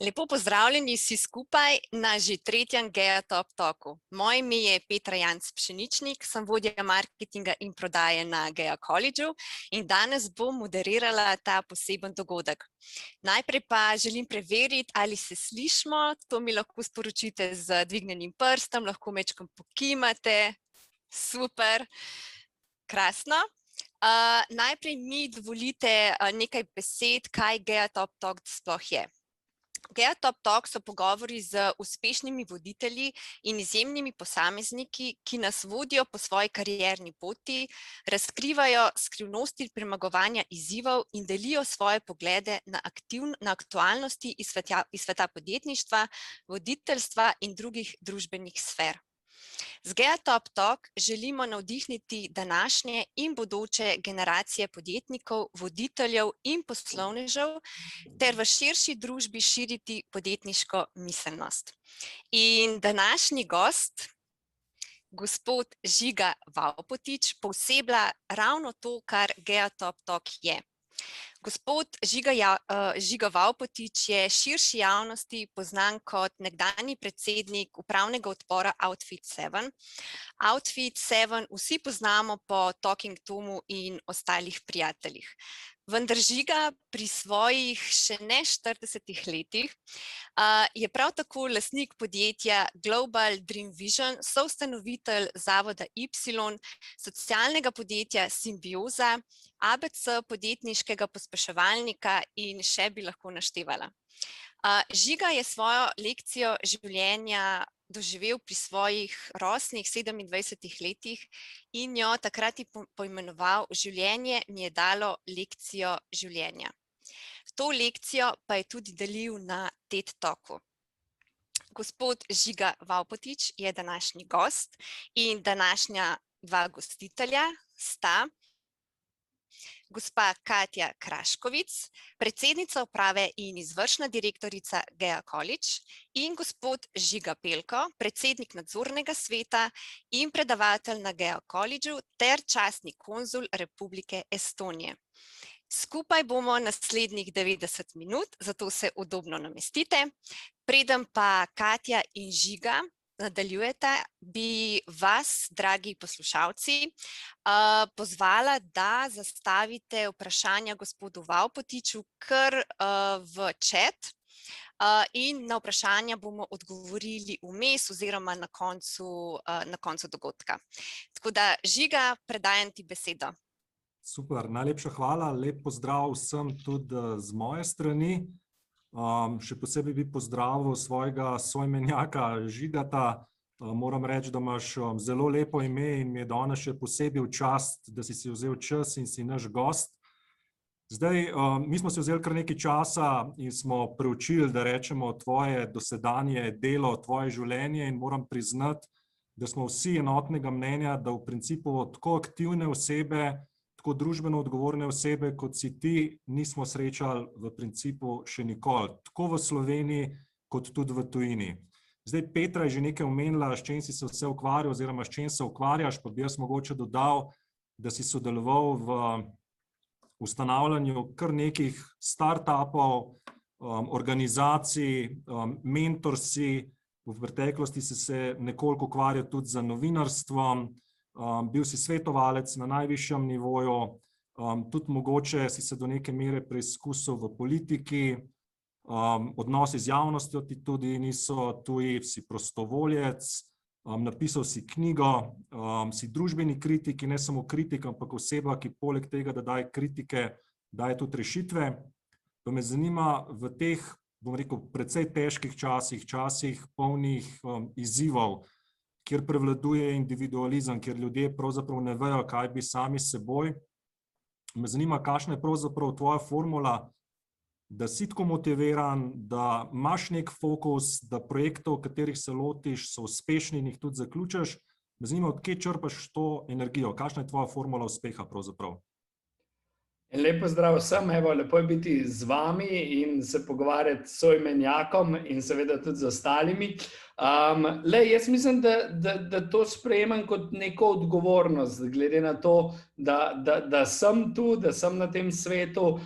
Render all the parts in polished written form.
Lepo pozdravljeni vsi skupaj na že tretjem Gea Top Talku. Moje ime je Petra Janc Pšeničnik, sem vodja marketinga in prodaje na Gea Collegeu in danes bom moderirala ta poseben dogodek. Najprej pa želim preveriti, ali se slišimo, to mi lahko sporočite z dvignjenim prstom, lahko majčkeno pokimate, super, krasno. Najprej mi dovolite nekaj besed, kaj Gea Top Talk sploh je. Gea Top Talk so pogovori z uspešnimi voditelji in izjemnimi posamezniki, ki nas vodijo po svoji karierni poti, razkrivajo skrivnosti premagovanja izzivov in delijo svoje poglede na aktualnosti iz sveta podjetništva, voditeljstva in drugih družbenih sfer. Z Gea Top Talk želimo navdihniti današnje in bodoče generacije podjetnikov, voditeljev in poslovnežev ter v širši družbi širiti podjetniško miselnost. In današnji gost, gospod Žiga Vavpotič, pooseblja ravno to, kar Gea Top Talk je. Gospod Žiga Vavpotič je širši javnosti poznan kot nekdanji predsednik upravnega odbora Outfit 7. Outfit 7 vsi poznamo po Talking Tomu in ostalih prijateljih. Vendar Žiga pri svojih še ne 40 letih je prav tako lastnik podjetja Global Dream Vision, soustanovitelj zavoda Y, socialnega podjetja Simbioza, ABC podjetniškega pospeševalnika in še bi lahko naštevala. Žiga je svojo lekcijo življenja doživel pri svojih rosnih 27 letih in jo takrat poimenoval Življenje mi je dalo lekcijo življenja. To lekcijo pa je tudi delil na TED Talku. Gospod Žiga Vavpotič je današnji gost in današnja dva gostitelja sta gospa Katja Kraškovic, predsednica uprave in izvršna direktorica Gea College, in gospod Žiga Pelko, predsednik nadzornega sveta in predavatelj na Gea Collegeu ter častni konzul Republike Estonije. Skupaj bomo naslednjih 90 minut, zato se udobno namestite. Preden pa Katja in Žiga nadaljujete, bi vas, dragi poslušalci, pozvala, da zastavite vprašanja gospodu Vavpotiču kar v chat in na vprašanja bomo odgovorili vmes oziroma na koncu dogodka. Tako da, Žiga, predajam ti besedo. Super, najlepša hvala, lep pozdrav vsem tudi z moje strani. Še posebej bi pozdravil svojega soimenjaka Žigata. Moram reči, da imaš zelo lepo ime in mi je danes še posebej v čast, da si vzel čas in si naš gost. Zdaj, mi smo si vzeli kar nekaj časa in smo preučili, da rečemo, tvoje dosedanje delo, tvoje življenje in moram priznati, da smo vsi enotnega mnenja, da v principu tako aktivne osebe, tako družbeno odgovorne osebe, kot si ti, nismo srečali v principu še nikoli, tako v Sloveniji, kot tudi v tujini. Zdaj, Petra je že nekaj omenila, s čim si se vse ukvarjal, oziroma s čim se ukvarjaš, pa bi jaz mogoče dodal, da si sodeloval v ustanavljanju kar nekih startupov, organizacij, mentor si, v preteklosti si se nekoliko ukvarjal tudi z novinarstvom, bil si svetovalec na najvišjem nivoju, tudi mogoče si se do neke mere preizkusil v politiki, odnosi z javnostjo ti tudi niso tuji, si prostovoljec, napisal si knjigo, si družbeni kritik in ne samo kritik, ampak oseba, ki poleg tega, da daje kritike, daje tudi rešitve. Pa me zanima v teh, bom rekel, precej težkih časih polnih izzivov, kjer prevladuje individualizem, kjer ljudje pravzaprav ne vejo, kaj bi sami s seboj. Me zanima, kakšna je pravzaprav tvoja formula, da si tako motiviran, da imaš nek fokus, da projektov, katerih se lotiš, so uspešni in jih tudi zaključiš. Me zanima, od kje črpaš to energijo, kakšna je tvoja formula uspeha pravzaprav? Lep pozdrav vsem, evo, lepo je biti z vami in se pogovarjati s soimenjakom in seveda tudi z ostalimi. Jaz mislim, da to sprejemam kot neko odgovornost, glede na to, da sem tu, da sem na tem svetu,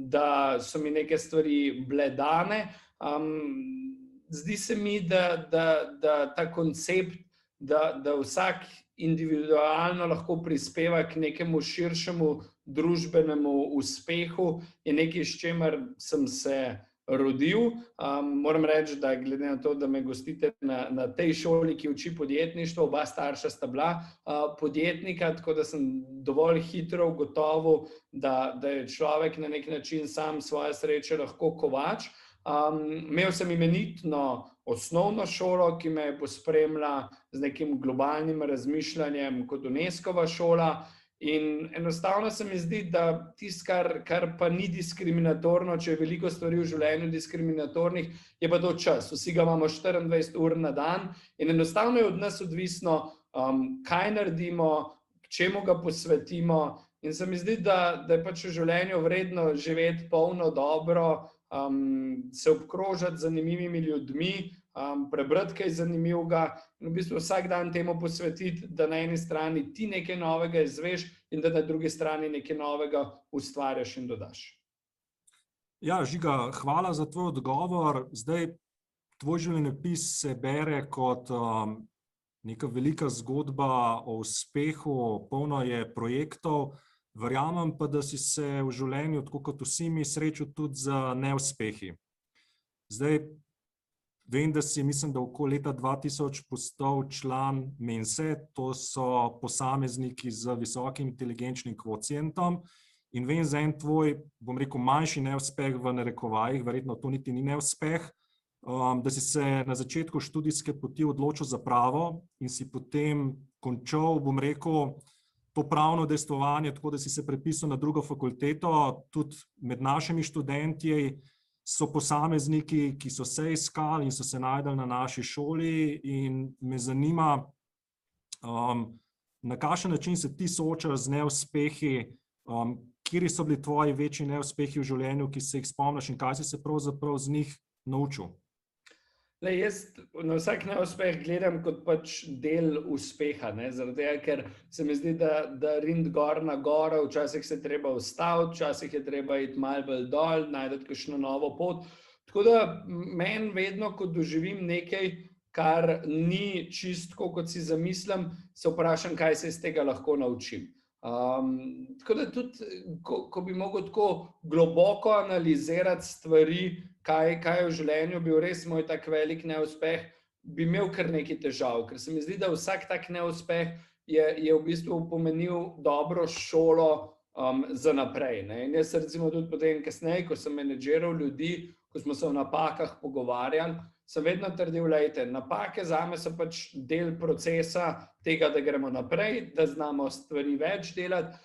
da so mi neke stvari bile dane. Zdi se mi, da ta koncept, da vsak individualno lahko prispeva k nekemu širšemu družbenemu uspehu, je nekaj, s čimer sem se rodil. Moram reči, da glede na to, da me gostite na tej šoli, ki uči podjetništvo, oba starša sta bila podjetnika, tako da sem dovolj hitro ugotovil, da je človek na nek način sam svoje sreče lahko kovač. Imel sem imenitno osnovno šolo, ki me je pospremila z nekim globalnim razmišljanjem kot UNESCO-va šola, in enostavno se mi zdi, da tisto, kar pa ni diskriminatorno, če je veliko stvari v življenju diskriminatornih, je pa to čas. Vsi ga imamo 24 ur na dan in enostavno je od nas odvisno, kaj naredimo, k čemu ga posvetimo, in se mi zdi, da je pač v življenju vredno živeti polno dobro, se obkrožati z zanimivimi ljudmi, prebrati kaj zanimivega in v bistvu vsak dan temu posvetiti, da na eni strani ti nekaj novega izveš in da na drugi strani nekaj novega ustvarjaš in dodaš. Ja, Žiga, hvala za tvoj odgovor. Zdaj, tvoj življenjepis se bere kot neka velika zgodba o uspehu, polno je projektov. Verjamem pa, da si se v življenju, tako kot vsi mi, srečal tudi z neuspehi. Zdaj, vem, da si, mislim, da okoli leta 2000 postal član Mense, to so posamezniki z visokim inteligenčnim kvocientom, in vem za en tvoj, bom rekel, manjši neuspeh v narekovajih, verjetno to niti ni neuspeh, da si se na začetku študijske poti odločil za pravo in si potem končal, bom rekel, to pravno udejstvovanje, tako da si se prepisal na drugo fakulteto. Tudi med našimi študenti so posamezniki, ki so se iskali in so se našli na naši šoli, in me zanima, na kakšen način se ti soočaš z neuspehi, kateri so bili tvoji večji neuspehi v življenju, ki se jih spomniš, in kaj si se pravzaprav z njih naučil? Jaz na vsak neuspeh gledam kot pač del uspeha, zaradi tega, ker se mi zdi, da rind gor na goro, včasih se treba ustaviti, včasih je treba iti malo bolj dol, najti kakšno novo pot. Tako da meni vedno, ko doživim nekaj, kar ni čistko, kot si zamislim, se vprašam, kaj se iz tega lahko naučim. Tako da tudi, ko bi mogel tako globoko analizirati stvari, kaj je v življenju bil res moj tak velik neuspeh, bi imel kar nekaj težav, ker se mi zdi, da vsak tak neuspeh je v bistvu pomenil dobro šolo za naprej. In jaz recimo tudi potem kasneje, ko sem menedžiral ljudi, ko smo se o napakah pogovarjali, sem vedno trdil, lejte, napake zame so pač del procesa tega, da gremo naprej, da znamo stvari več delati.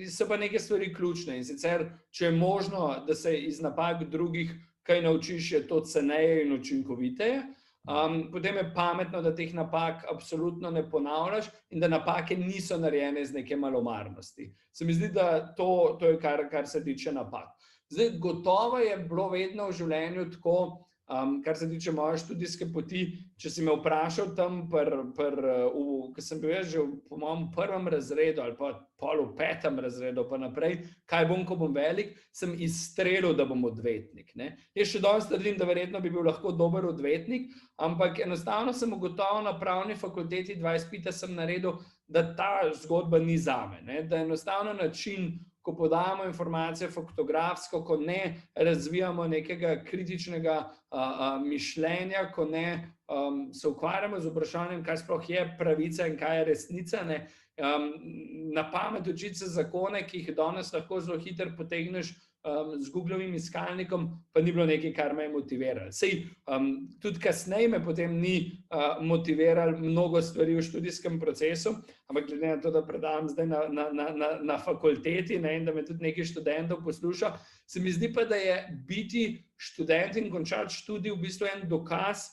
So pa neke stvari ključne, in sicer, če je možno, da se iz napak drugih kaj naučiš, je to ceneje in učinkoviteje. Potem je pametno, da teh napak absolutno ne ponavljaš in da napake niso narejene iz neke malomarnosti. Se mi zdi, da to je kar se tiče napak. Zdaj, gotovo je bilo vedno v življenju tako, kar se tiče moje študijske poti, če si me vprašal tam, ko sem bil jaz že po mojem prvem razredu ali pa pol v 5. razredu pa naprej, kaj bom, ko bom velik, sem izstrelil, da bom odvetnik. Jaz še danes trdim, da verjetno bi bil lahko dober odvetnik, ampak enostavno sem ugotovil na pravni fakulteti 2 izpita sem naredil, da ta zgodba ni zame. Da enostavno način, ko podajamo informacije faktografsko, ko ne razvijamo nekega kritičnega mišljenja, ko ne se ukvarjamo z vprašanjem, kaj sploh je pravica in kaj je resnica, na pamet učiti se zakone, ki jih danes lahko zelo hitro potegneš z Googlovim iskalnikom, pa ni bilo nekaj, kar me je motiviralo. Sej, tudi kasneje me potem ni motiviralo mnogo stvari v študijskem procesu, ampak glede na to, da predavam zdaj na fakulteti in da me tudi nekaj študentov posluša, se mi zdi pa, da je biti študent in končati študij v bistvu en dokaz,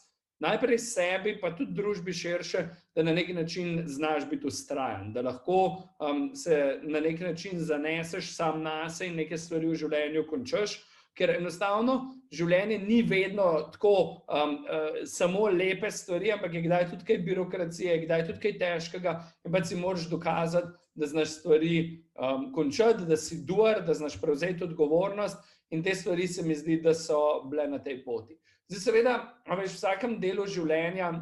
Najprej sebi, pa tudi družbi širše, da na neki način znaš biti vztrajen, da lahko se na neki način zaneseš sam nase in neke stvari v življenju končaš, ker enostavno življenje ni vedno tako samo lepe stvari, ampak je kdaj tudi kaj birokracije, kdaj tudi kaj težkega in pa si moraš dokazati, da znaš stvari končati, da si doer, da znaš prevzeti odgovornost in te stvari se mi zdi, da so bile na tej poti. Zdaj seveda, v vsakem delu življenja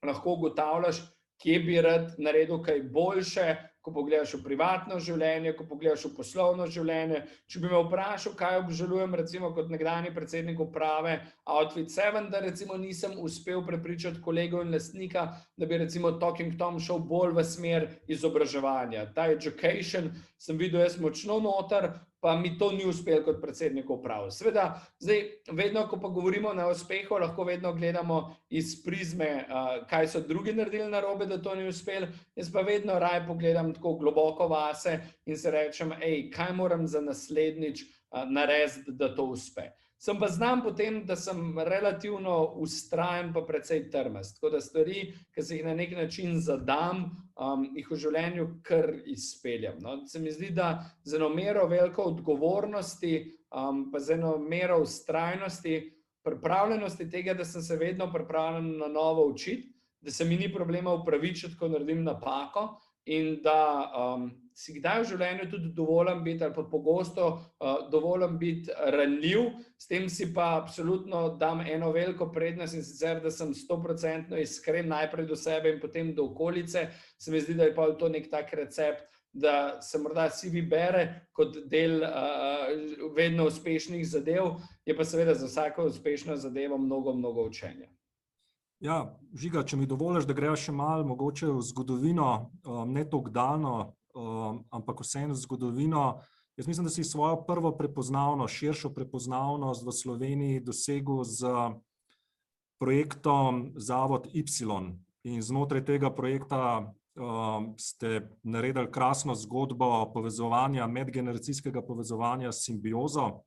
lahko ugotavljaš, kje bi rad naredil kaj boljše, ko pogledaš v privatno življenje, ko pogledaš v poslovno življenje. Če bi me vprašal, kaj obžalujem recimo kot nekdanji predsednik uprave Outfit 7, da recimo nisem uspel prepričati kolegov in lastnika, da bi recimo Talking Tom šel bolj v smer izobraževanja. Ta education sem videl jaz močno noter, pa mi to ni uspelo kot predsednik uprave. Seveda, zdaj, vedno, ko pa govorimo na uspehu, lahko vedno gledamo iz prizme, kaj so drugi naredili narobe, da to ni uspelo. Jaz pa vedno raje pogledam tako globoko vase in se rečem, kaj moram za naslednjič narediti, da to uspe. Sem pa znam potem, da sem relativno vztrajen pa precej trmast. Tako da stvari, ki se jih na nek način zadam, jih v življenju kar izpeljem. No? Se mi zdi, da z eno mero veliko odgovornosti, pa z eno mero vztrajnosti, pripravljenosti tega, da sem se vedno pripravljen na novo učiti, da se mi ni problema upravičiti, ko naredim napako in da si kdaj v življenju tudi dovolim biti ali pa pogosto dovolim biti ranljiv, s tem si pa absolutno dam eno veliko prednost in sicer, da sem 100% iskren najprej do sebe in potem do okolice. Se mi zdi, da je pa to nek tak recept, da se morda CV bere kot del vedno uspešnih zadev, je pa seveda za vsako uspešno zadevo mnogo, mnogo učenja. Ja, Žiga, če mi dovoliš, da greva še malo mogoče v zgodovino, ne toliko daljno, ampak vseeno zgodovino. Jaz mislim, da si svojo prvo prepoznavnost, širšo prepoznavnost v Sloveniji dosegel z projektom Zavod Y. In znotraj tega projekta ste naredili krasno zgodbo povezovanja, medgeneracijskega povezovanja s Simbiozo.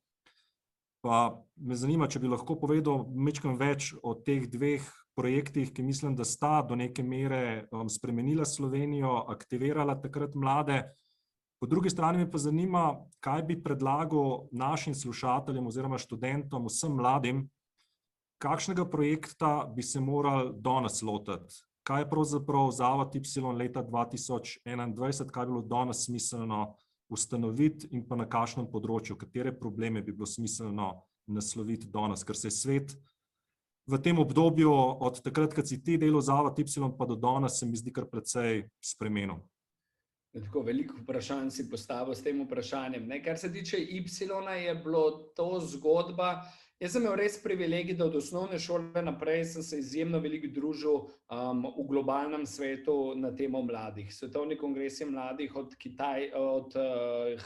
Pa me zanima, če bi lahko povedal malo več o teh dveh projektih, ki mislim, da sta do neke mere spremenila Slovenijo, aktivirala takrat mlade. Po drugi strani me pa zanima, kaj bi predlagal našim slušateljem oziroma študentom, vsem mladim, kakšnega projekta bi se morali danes lotiti. Kaj je pravzaprav Zavod Y leta 2021, kaj bi bilo danes smiselno ustanoviti in pa na kakšnem področju, katere probleme bi bilo smiselno nasloviti danes, ker se je svet v tem obdobju od takrat, kad si ti delal Zavod Y, pa do danes se mi zdi kar precej spremenil. Tako veliko vprašanj si postavil s tem vprašanjem. Kar se tiče Y, je bilo to zgodba. Jaz sem imel res privilegij, da od osnovne šole naprej sem se izjemno veliko družil v globalnem svetu na temo mladih. Svetovni kongresi mladih od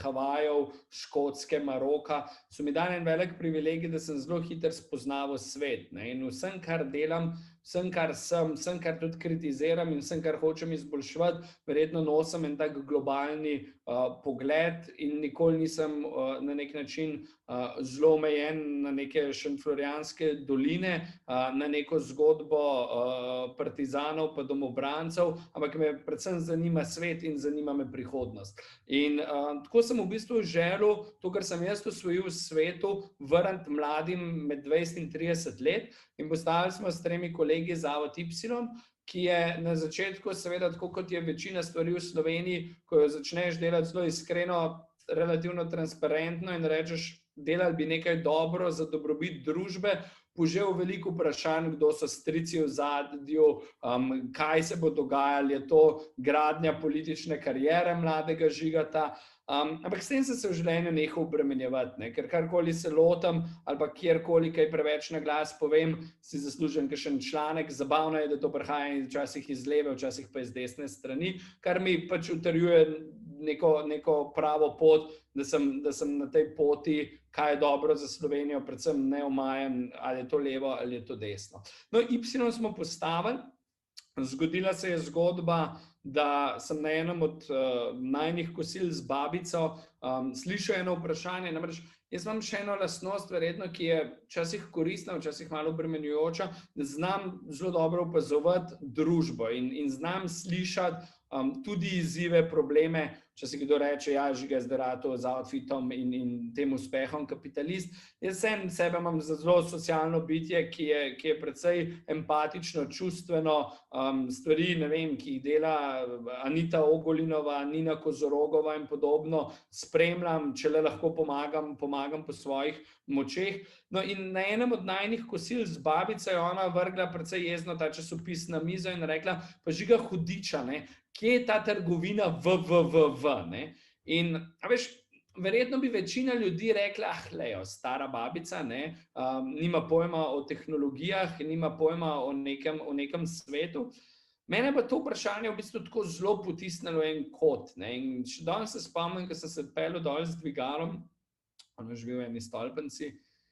Havajev, Škotske, Maroka so mi dali en velik privilegij, da sem zelo hitro spoznaval svet. In vsem, kar delam, vsem, kar sem, vsem, kar tudi kritiziram in vsem, kar hočem izboljševati, verjetno nosim en tak globalni pogled in nikoli nisem na nek način zelo omejen na neke šentflorjanske doline, na neko zgodbo partizanov pa domobrancev, ampak me predvsem zanima svet in zanima me prihodnost. In tako sem v bistvu želel to, kar sem jaz osvojil v svetu, vrniti mladim med 20 in 30 let in postavili smo s 3 kolegi Zavod Y, ki je na začetku seveda tako, kot je večina stvari v Sloveniji, ko jo začneš delati zelo iskreno, relativno transparentno in rečeš, delali bi nekaj dobro za dobrobit družbe, požel veliko vprašanj, kdo so strici v zadju, kaj se bo dogajalo, je to gradnja politične kariere mladega Žigata, ampak s tem sem se v življenju nehal obremenjevati, ker karkoli se lotam ali pa kjerkoli kaj preveč na glas povem, si zaslužim kakšen članek. Zabavno je, da to prihaja včasih iz leve, včasih pa iz desne strani, kar mi pač utrjuje neko pravo pot, da sem na tej poti, kaj je dobro za Slovenijo, predvsem neomajen, ali je to levo ali je to desno. No, Y smo postavili, zgodila se je zgodba, da sem na enem od najnih kosil z babico slišal eno vprašanje, namreč jaz imam še eno lastnost, verjetno, ki je včasih koristna, včasih malo obremenjujoča, da znam zelo dobro opazovati družbo in znam slišati tudi izzive, probleme. Včasih kdo reče, ja, Žiga je zdaj ratal z outfitom in tem uspehom kapitalist. Jaz sebe imam za zelo socialno bitje, ki je precej empatično, čustveno, stvari, ne vem, ki jih dela Anita Ogolinova, Nina Kozorogova in podobno, spremljam, če le lahko pomagam po svojih močeh. No in na enem od najnih kosil z babico je ona vrgla precej jezno ta časopis na mizo in rekla, pa Žiga hudiča, ne, kje je ta trgovina ne? In, a veš, verjetno bi večina ljudi rekla, lejo, stara babica, ne, nima pojma o tehnologijah, nima pojma o nekem svetu. Mene pa to vprašanje v bistvu tako zelo potisnilo en kot, ne, in še danes se spomnim, ko sem se peljal dol z dvigalom, ono živel v eni stolpnici,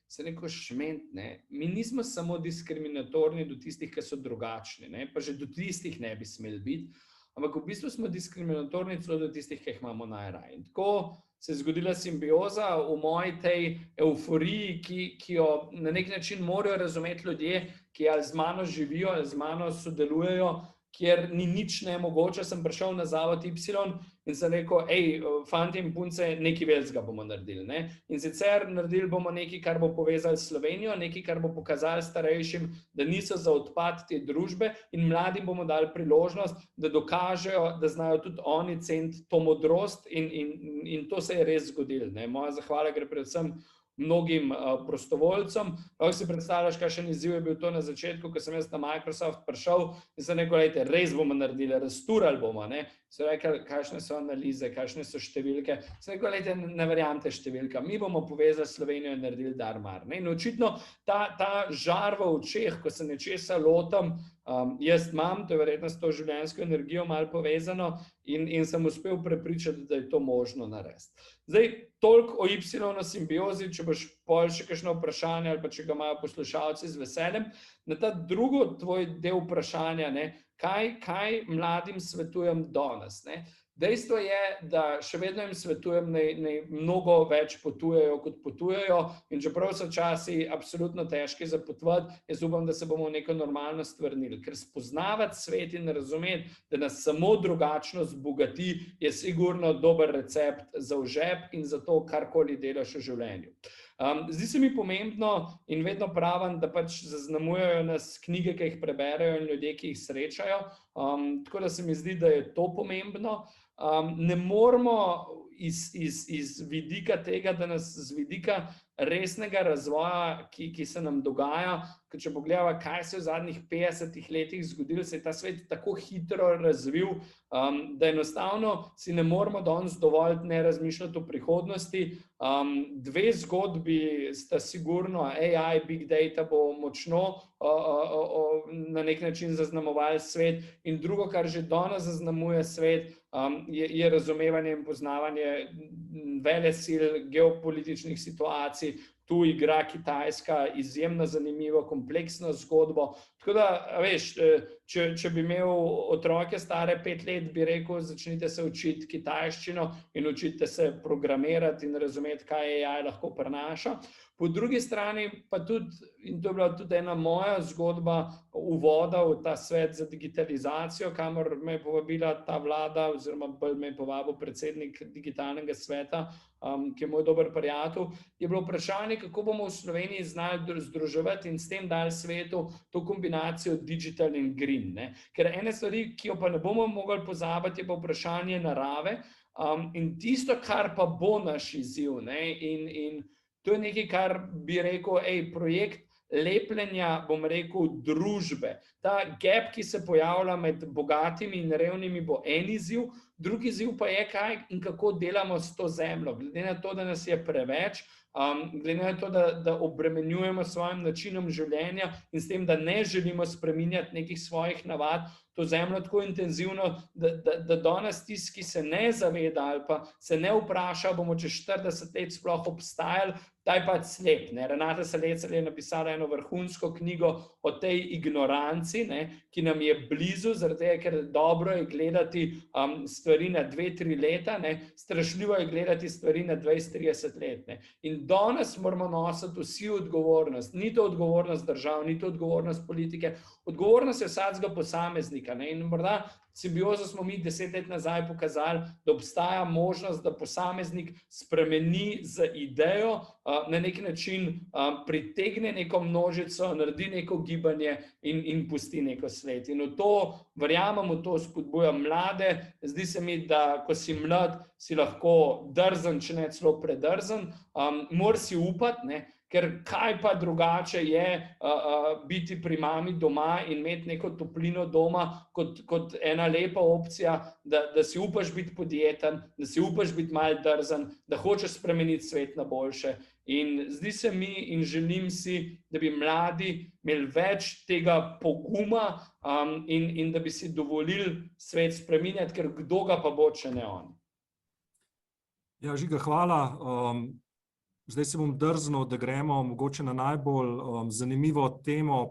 se rekel, šment, ne, mi nismo samo diskriminatorni do tistih, ki so drugačni, ne, pa že do tistih ne bi smeli biti, ampak v bistvu smo diskriminatorni celo do tistih, ki jih imamo najraje. In tako se je zgodila simbioza v moji tej evforiji, ki jo na nek način morajo razumeti ljudje, ki ali z mano živijo, ali z mano sodelujejo, kjer ni nič nemogoče. Sem prišel na Zavod Y in sem rekel, fanti in punce, nekaj velikega bomo naredili, ne? In sicer naredili bomo nekaj, kar bo povezali s Slovenijo, nekaj, kar bo pokazali starejšim, da niso za odpad te družbe, in mladim bomo dali priložnost, da dokažejo, da znajo tudi oni ceniti to modrost, in to se je res zgodilo, ne? Moja zahvala gre predvsem mnogim prostovoljcem. Lahko si predstavljaš, kakšen izziv je bil to na začetku, ko sem jaz na Microsoft prišel in sem rekel, lejte, res bomo naredili, razturali bomo, ne. So rekli, kakšne so analize, kakšne so številke. Sem rekel, lejte, ne verjamete številka, mi bomo povezali Slovenijo in naredili darmar, ne. In očitno ta žar v očeh, ko se nečesa lotam, jaz imam, to je verjetno s to življenjsko energijo malo povezano, in sem uspel prepričati, da je to možno narediti. Zdaj, toliko o Y simbiozi, če boš pol še kakšno vprašanje ali pa če ga imajo poslušalci z veseljem. Na ta drugo tvoj del vprašanja, ne, kaj mladim svetujem danes, ne. Dejstvo je, da še vedno jim svetujem, naj mnogo več potujejo, kot potujejo, in čeprav so časi absolutno težki za potovati, jaz upam, da se bomo v neko normalnost vrnili, ker spoznavati svet in razumeti, da nas samo drugačnost bogati, je sigurno dober recept za v žep in za to, karkoli delaš v življenju. Zdi se mi pomembno in vedno pravim, da pač zaznamujejo nas knjige, ki jih preberejo, in ljudje, ki jih srečajo, tako da se mi zdi, da je to pomembno. Ne moramo iz vidika tega, da nas z vidika resnega razvoja, ki se nam dogaja, ker če pogledava, kaj se je v zadnjih 50 letih zgodilo, se je ta svet tako hitro razvil, da enostavno si ne moramo danes dovoliti ne razmišljati o prihodnosti. Dve zgodbi sta sigurno, AI, big data bo močno na nek način zaznamovali svet, in drugo, kar že danes zaznamuje svet, je razumevanje in poznavanje velesil, geopolitičnih situacij. Tu igra Kitajska izjemno zanimivo, kompleksno zgodbo. Tako da, veš, če bi imel otroke stare 5 let, bi rekel, začnite se učiti kitajščino in učite se programirati in razumeti, kaj AI lahko prinaša. Po drugi strani pa tudi, in to je bila tudi ena moja zgodba uvoda v ta svet za digitalizacijo, kamor me je povabila ta vlada, oziroma bolj me je povabil predsednik digitalnega sveta, ki je moj dober prijatelj, je bilo vprašanje, kako bomo v Sloveniji znali združevati in s tem dali svetu to kombinacijo digital in green, ne? Ker ene stvari, ki jo pa ne bomo mogli pozabiti, je pa vprašanje narave, in tisto, kar pa bo naš izziv, ne? In to je nekaj, kar bi rekel, projekt lepljenja, bom rekel, družbe. Ta gap, ki se pojavlja med bogatimi in revnimi, bo en izziv, drugi izziv pa je, kaj in kako delamo s to zemljo. Glede na to, da nas je preveč, glede na to, da obremenjujemo s svojim načinom življenja in s tem, da ne želimo spreminjati nekih svojih navad, to zemljo tako intenzivno, da danes tisti, ki se ne zaveda ali pa se ne vpraša, bomo čez 40 let sploh obstajali, ta je pač slep. Renata Salecer je napisala eno vrhunsko knjigo o tej ignoranci, ki nam je blizu, zaradi tega, ker dobro je gledati stvari na 2-3 leta, strašljivo je gledati stvari na 20-30 let. In danes moramo nositi vsi odgovornost. Ni to odgovornost držav, ni to odgovornost politike, odgovornost je vsakega posameznika. In morda simbiozo smo mi 10 let nazaj pokazali, da obstaja možnost, da posameznik spremeni z idejo, na nek način pritegne neko množico, naredi neko gibanje in pusti neko sled. In v to verjamem, v to spodbujam mlade. Zdi se mi, da ko si mlad, si lahko drzen, če ne celo predrzen, moraš si upati, ker kaj pa drugače je biti pri mami doma in imeti neko toplino doma kot ena lepa opcija, da si upaš biti podjeten, da si upaš biti malo drzen, da hočeš spremeniti svet na boljše. In zdi se mi in želim si, da bi mladi imeli več tega poguma in da bi si dovolili svet spreminjati, ker kdo ga pa bo, če ne on. Ja, Žiga, hvala. Zdaj se bom drznil, da gremo mogoče na najbolj zanimivo temo,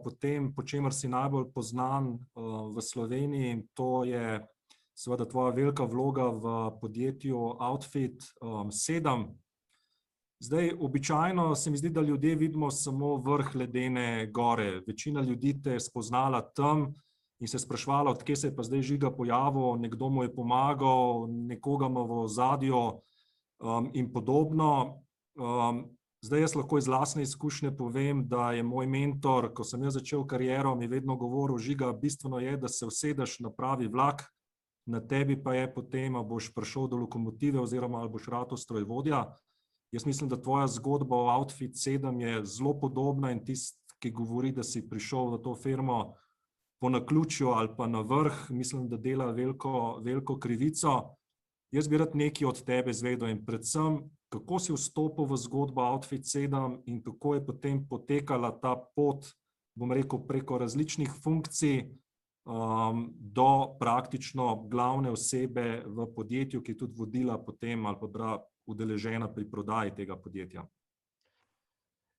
po čemer si najbolj poznan v Sloveniji. To je seveda tvoja velika vloga v podjetju Outfit 7. Zdaj, običajno se mi zdi, da ljudje vidimo samo vrh ledene gore. Večina ljudi te je spoznala tam in se sprašvala, od kje se je pa zdaj Žiga pojavil, nekdo mu je pomagal, nekoga ima v ozadju in podobno. Zdaj jaz lahko iz lastne izkušnje povem, da je moj mentor, ko sem jaz začel kariero, mi vedno govoril, Žiga, bistveno je, da se usedeš na pravi vlak, na tebi pa je potem, ali boš prišel do lokomotive oziroma ali boš ratal strojvodja. Jaz mislim, da tvoja zgodba o Outfit 7 je zelo podobna in tisti, ki govori, da si prišel v to firmo po naključju ali pa na vrh, mislim, da dela veliko krivico. Jaz bi rad nekaj od tebe izvedel in predvsem, kako si vstopil v zgodbo Outfit 7 in kako je potem potekala ta pot, bom rekel, preko različnih funkcij do praktično glavne osebe v podjetju, ki je tudi vodila potem ali pa bila udeležena pri prodaji tega podjetja.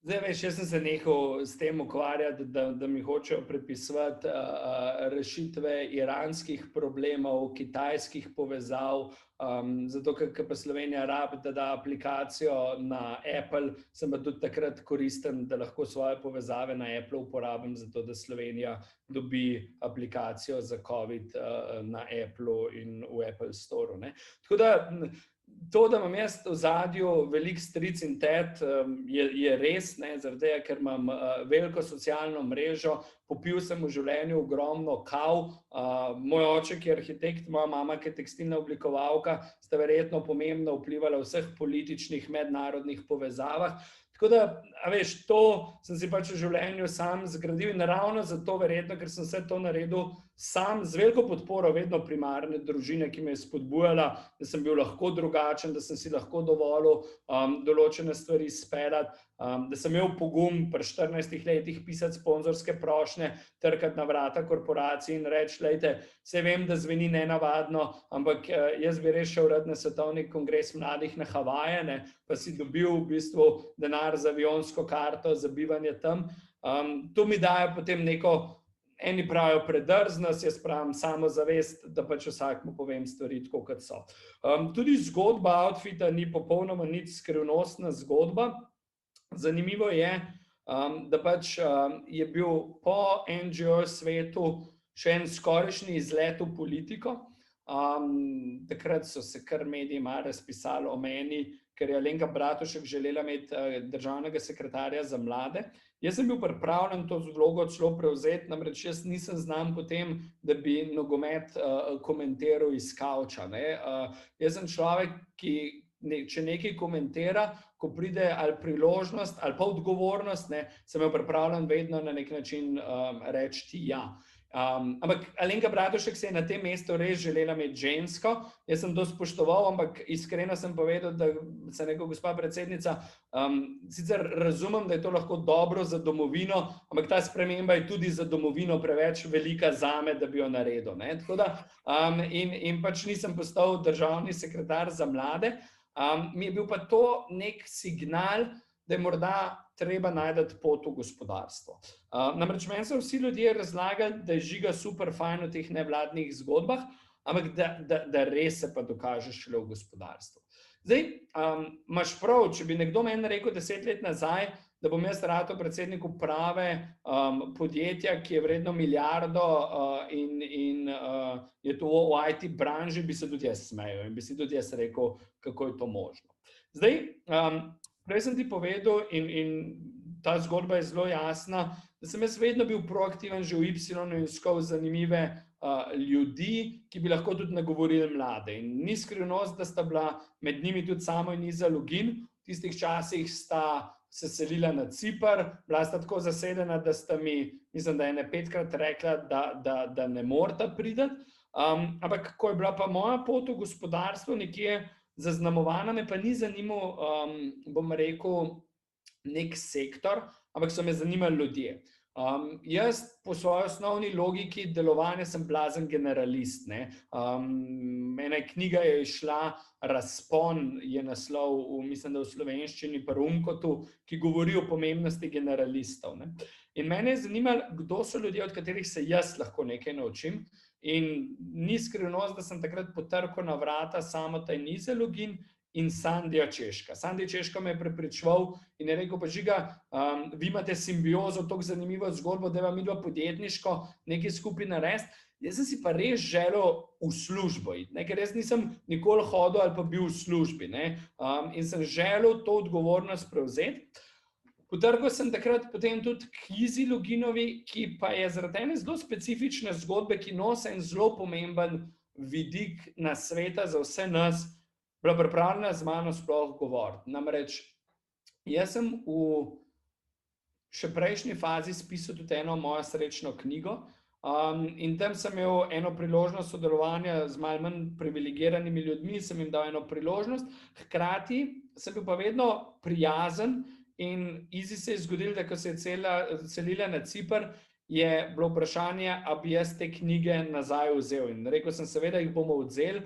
Zdaj, veš, jaz sem se nehal s tem ukvarjati, da mi hočejo pripisovati rešitve iranskih problemov, kitajskih povezav, zato ker pa Slovenija rabi, da da aplikacijo na Apple, sem pa tudi takrat koristen, da lahko svoje povezave na Apple uporabim, zato da Slovenija dobi aplikacijo za COVID na Apple in v Apple Store. Tako da to, da imam jaz v ozadju veliko stric in tet, je res, zaradi tega, ker imam veliko socialno mrežo, popil sem v življenju ogromno kav, moj oče, ki je arhitekt, moja mama, ki je tekstilna oblikovalka, sta verjetno pomembno vplivala v vseh političnih mednarodnih povezavah. Tako da, a veš, to sem si pač v življenju sam zgradil in ravno zato verjetno, ker sem vse to naredil sam z veliko podporo vedno primarne družine, ki me je spodbujala, da sem bil lahko drugačen, da sem si lahko dovolil določene stvari speljati, da sem imel pogum pri 14 letih pisati sponzorske prošnje, trkati na vrata korporacij in reči, lejte, saj vem, da zveni nenavadno, ampak jaz bi res šel rad na svetovni kongres mladih na Havaje, pa si dobil v bistvu denar za avionsko karto, za bivanje tam. To mi daje potem neko, eni pravijo predrznost, jaz pravim samozavest, da pač vsakmu povem stvari tako, kot so. Tudi zgodba Outfita ni popolnoma nič skrivnostna zgodba. Zanimivo je, da pač je bil po NGO svetu še en skorajšnji izlet v politiko. Takrat so se kar mediji malo razpisali o meni, ker je Alenka Bratušek želela imeti državnega sekretarja za mlade. Jaz sem bil pripravljen to vlogo celo prevzeti, namreč jaz nisem znan po tem, da bi nogomet komentiral iz kavča. Jaz sem človek, ki če nekaj komentira, ko pride ali priložnost ali pa odgovornost, sem jo pripravljen vedno na nek način reči ja. Ampak Alenka Bratušek se je na tem mestu res želela imeti žensko. Jaz sem to spoštoval, ampak iskreno sem povedal, da se neko gospa predsednica, sicer razumem, da je to lahko dobro za domovino, ampak ta sprememba je tudi za domovino preveč velika zame, da bi jo naredil. Tako da, in pač nisem postal državni sekretar za mlade. Mi je bil pa to nek signal, da je morda treba najti pot v gospodarstvo. Namreč meni so vsi ljudje razlagali, da je Žiga super fajn v teh nevladnih zgodbah, ampak da res se pa dokažeš šele v gospodarstvu. Zdaj, imaš prav, če bi nekdo meni rekel 10 let nazaj, da bom jaz ratal predsednik uprave podjetja, ki je vredno milijardo in je to v IT branži, bi se tudi jaz smejal in bi si tudi jaz rekel, kako je to možno. Zdaj, prej sem ti povedal in ta zgodba je zelo jasna, da sem jaz vedno bil proaktiven že v Y in iskal zanimive ljudi, ki bi lahko tudi nagovorili mlade. In ni skrivnost, da sta bila med njimi tudi Samo in Iza Login. V tistih časih sta se selila na Ciper, bila sta tako zasedena, da sta mi, mislim, da je 5-krat rekla, da ne morata priti. Ampak ko je bila pa moja pot v gospodarstvo nekje zaznamovana, me pa ni zanimal, bom rekel, nek sektor, ampak so me zanimali ljudje. Jaz po svoji osnovni logiki delovanja sem blazen generalist. Ena knjiga je šla, Razpon je naslov, mislim, da v slovenščini pri Umkotu, ki govori o pomembnosti generalistov. In mene je zanimalo, kdo so ljudje, od katerih se jaz lahko nekaj naučim. In ni skrivnost, da sem takrat potrkal na vrata Samota in Ize Login in Sandija Češka. Sandi Češka me je prepričeval in je rekel, pa Žiga, vi imate simbiozo, tako zanimivo zgodbo, da vam midva podjetniško nekaj skupaj narediti. Jaz sem si pa res želel v službo iti, ker jaz nisem nikoli hodil ali pa bil v službi. In sem želel to odgovornost prevzeti. Potrgal sem takrat potem tudi k Izi Loginovi, ki pa je zaradi ene zelo specifične zgodbe, ki nosi en zelo pomemben vidik na sveta za vse nas, bila pripravljena z mano sploh govoriti. Namreč, jaz sem v še prejšnji fazi spisal tudi eno mojo srečno knjigo in tam sem imel eno priložnost sodelovanja z malo manj privilegiranimi ljudmi, sem jim dal eno priložnost, hkrati sem bil pa vedno prijazen. In Izi se je zgodilo, da ko se je selila na Ciper, je bilo vprašanje, a bi jaz te knjige nazaj vzel. In rekel sem, seveda jih bomo vzeli.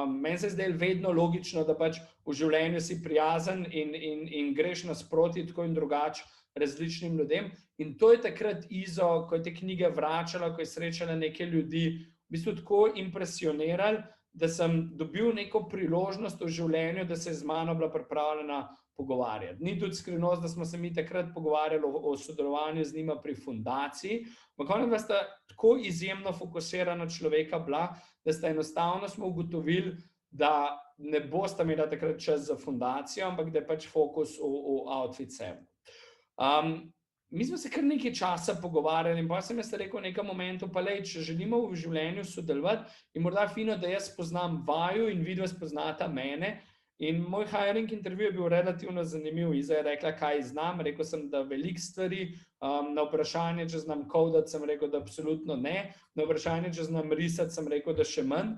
Meni se je zdelo vedno logično, da pač v življenju si prijazen in greš nasproti tako in drugače različnim ljudem. In to je takrat Izo, ko je te knjige vračala, ko je srečala neke ljudi, v bistvu tako impresionirali, da sem dobil neko priložnost v življenju, da se je z mano bila pripravljena pogovarjati. Ni tudi skrivnost, da smo se mi takrat pogovarjali o sodelovanju z njima pri fundaciji, ampak onadva sta tako izjemno fokusirana človeka bila, da sta enostavno smo ugotovili, da ne bosta imela takrat čas za fundacijo, ampak da je pač fokus v Outfit 7. Mi smo se kar nekaj časa pogovarjali in pa sem jaz rekel v nekem momentu, pa lej, če želimo v življenju sodelovati, je morda fino, da jaz poznam vaju in vidva spoznata mene. In moj hiring intervju je bil relativno zanimiv. Iza je rekla, kaj znam, rekel sem, da veliko stvari. Na vprašanje, če znam kodati, sem rekel, da absolutno ne. Na vprašanje, če znam risati, sem rekel, da še manj.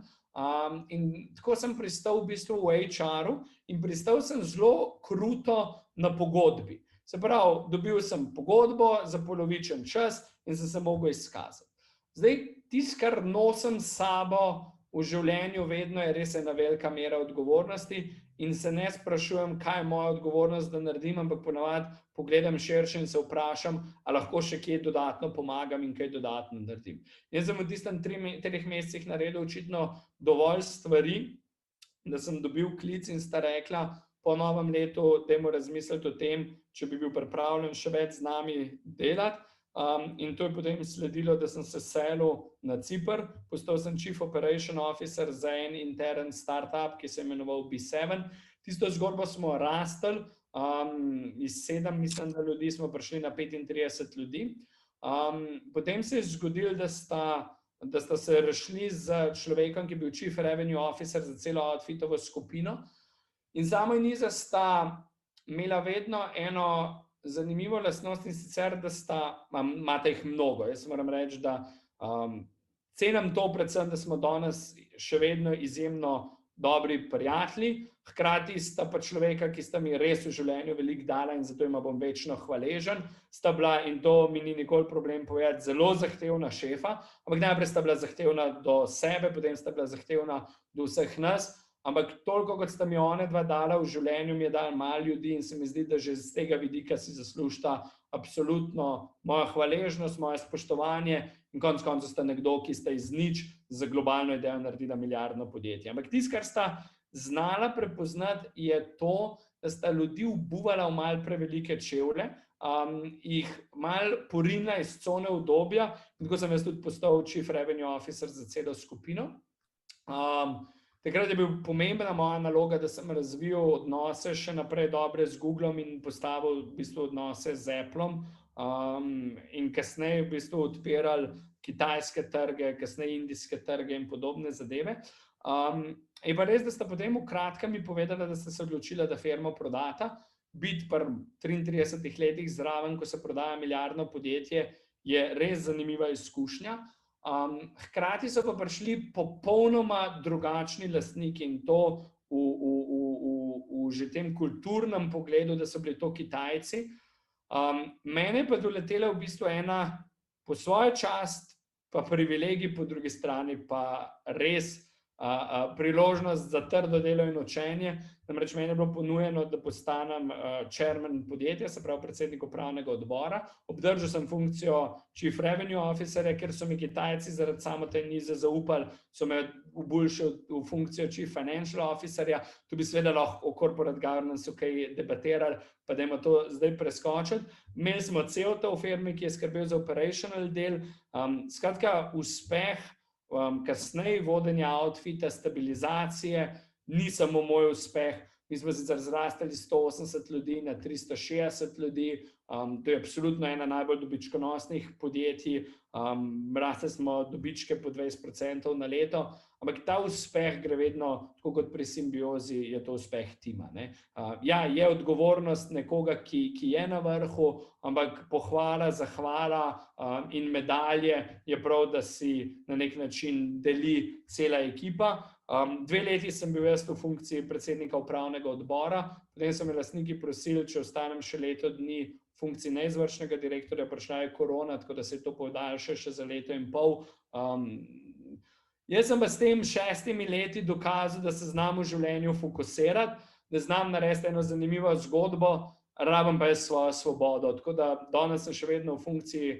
In tako sem pristal v bistvu v HR-u in pristal sem zelo kruto na pogodbi. Se pravi, dobil sem pogodbo za polovičen čas in sem se mogel izkazati. Zdaj, tisto, kar nosim s sabo v življenju, vedno je res ena velika mera odgovornosti in se ne sprašujem, kaj je moja odgovornost, da naredim, ampak ponavadi pogledam širše in se vprašam, a lahko še kje dodatno pomagam in kaj dodatno naredim. Jaz sem v tistem 3 mesecih naredil očitno dovolj stvari, da sem dobil klic in sta rekla, po novem letu dajmo razmisliti o tem, če bi bil pripravljen še več z nami delati. In to je potem sledilo, da sem se selil na Ciper, postal sem Chief Operation Officer za en intern startup, ki se je imenoval B7. Tisto zgodbo smo rastli, iz 7, mislim, da ljudi smo prišli na 35 ljudi. Potem se je zgodilo, da sta se razšli z človekom, ki je bil Chief Revenue Officer za celo Outfitovo skupino. In Samo in Iza sta imela vedno eno zanimivo lastnost in sicer, da imate jih mnogo. Jaz moram reči, da Cenim to predvsem, da smo danes še vedno izjemno dobri prijatelji, hkrati sta pa človeka, ki sta mi res v življenju veliko dala in zato jima bom večno hvaležen, sta bila, in to mi ni nikoli problem povedati, zelo zahtevna šefa, ampak najprej sta bila zahtevna do sebe, potem sta bila zahtevna do vseh nas, ampak toliko, kot sta mi one dva dala v življenju, mi je dala malo ljudi in se mi zdi, da že z tega vidika si zaslužita absolutno moja hvaležnost, moje spoštovanje in konec koncev sta nekdo, ki sta iz nič za globalno idejo naredila milijardno podjetje. Ampak tisto, kar sta znala prepoznati, je to, da sta ljudi obuvala v malo prevelike čevlje, jih malo porinila iz cone udobja, in tako sem jaz tudi postal Chief Revenue Officer za celo skupino. Takrat je bil pomembna moja naloga, da sem razvil odnose še naprej dobre z Googlom in postavil v bistvu odnose z Applom, in kasneje v bistvu odpirali kitajske trge, kasneje indijske trge in podobne zadeve. Je pa res, da sta potem v kratkem mi povedala, da sta se odločila, da firmo prodata. Biti pri 33 letih zraven, ko se prodaja milijardno podjetje, je res zanimiva izkušnja. Hkrati so pa prišli popolnoma drugačni lastniki in to v že tem kulturnem pogledu, da so bili to Kitajci. Mene pa doletela v bistvu ena po svojo čast, pa privilegij, po drugi strani pa res priložnost za trdo delo in učenje. Namreč meni je bilo ponujeno, da postanem chairman podjetja, se pravi predsednik upravnega odbora. Obdržal sem funkcijo Chief Revenue Officerja, ker so mi Kitajci zaradi samo te nize zaupali, so me uboljšali v funkcijo Chief Financial Officerja. Tu bi seveda lahko o corporate governance kaj debatirali, pa dajmo to zdaj preskočiti. Imeli smo Ceuta v firmi, ki je skrbel za operational del. Skratka, uspeh, kasneje vodenja outfita, stabilizacije, ni samo moj uspeh. Mi smo sicer zrastali 180 ljudi na 360 ljudi, to je absolutno ena najbolj dobičkonosnih podjetij, rasli smo dobičke po 20% na leto, ampak ta uspeh gre vedno, tako kot pri simbiozi, je to uspeh tima. Ja, je odgovornost nekoga, ki je na vrhu, ampak pohvala, zahvala in medalje je prav, da si na nek način deli cela ekipa. 2 leti sem bil jaz v funkciji predsednika upravnega odbora, potem so me lastniki prosili, če ostanem še leto dni v funkciji neizvršnega direktorja, prišla je korona, tako da se je to podaljšalo še za leto in pol. Jaz sem pa s tem 6 leti dokazal, da se znam v življenju fokusirati, da znam narediti eno zanimivo zgodbo, rabim pa jaz svojo svobodo. Tako da danes sem še vedno v funkciji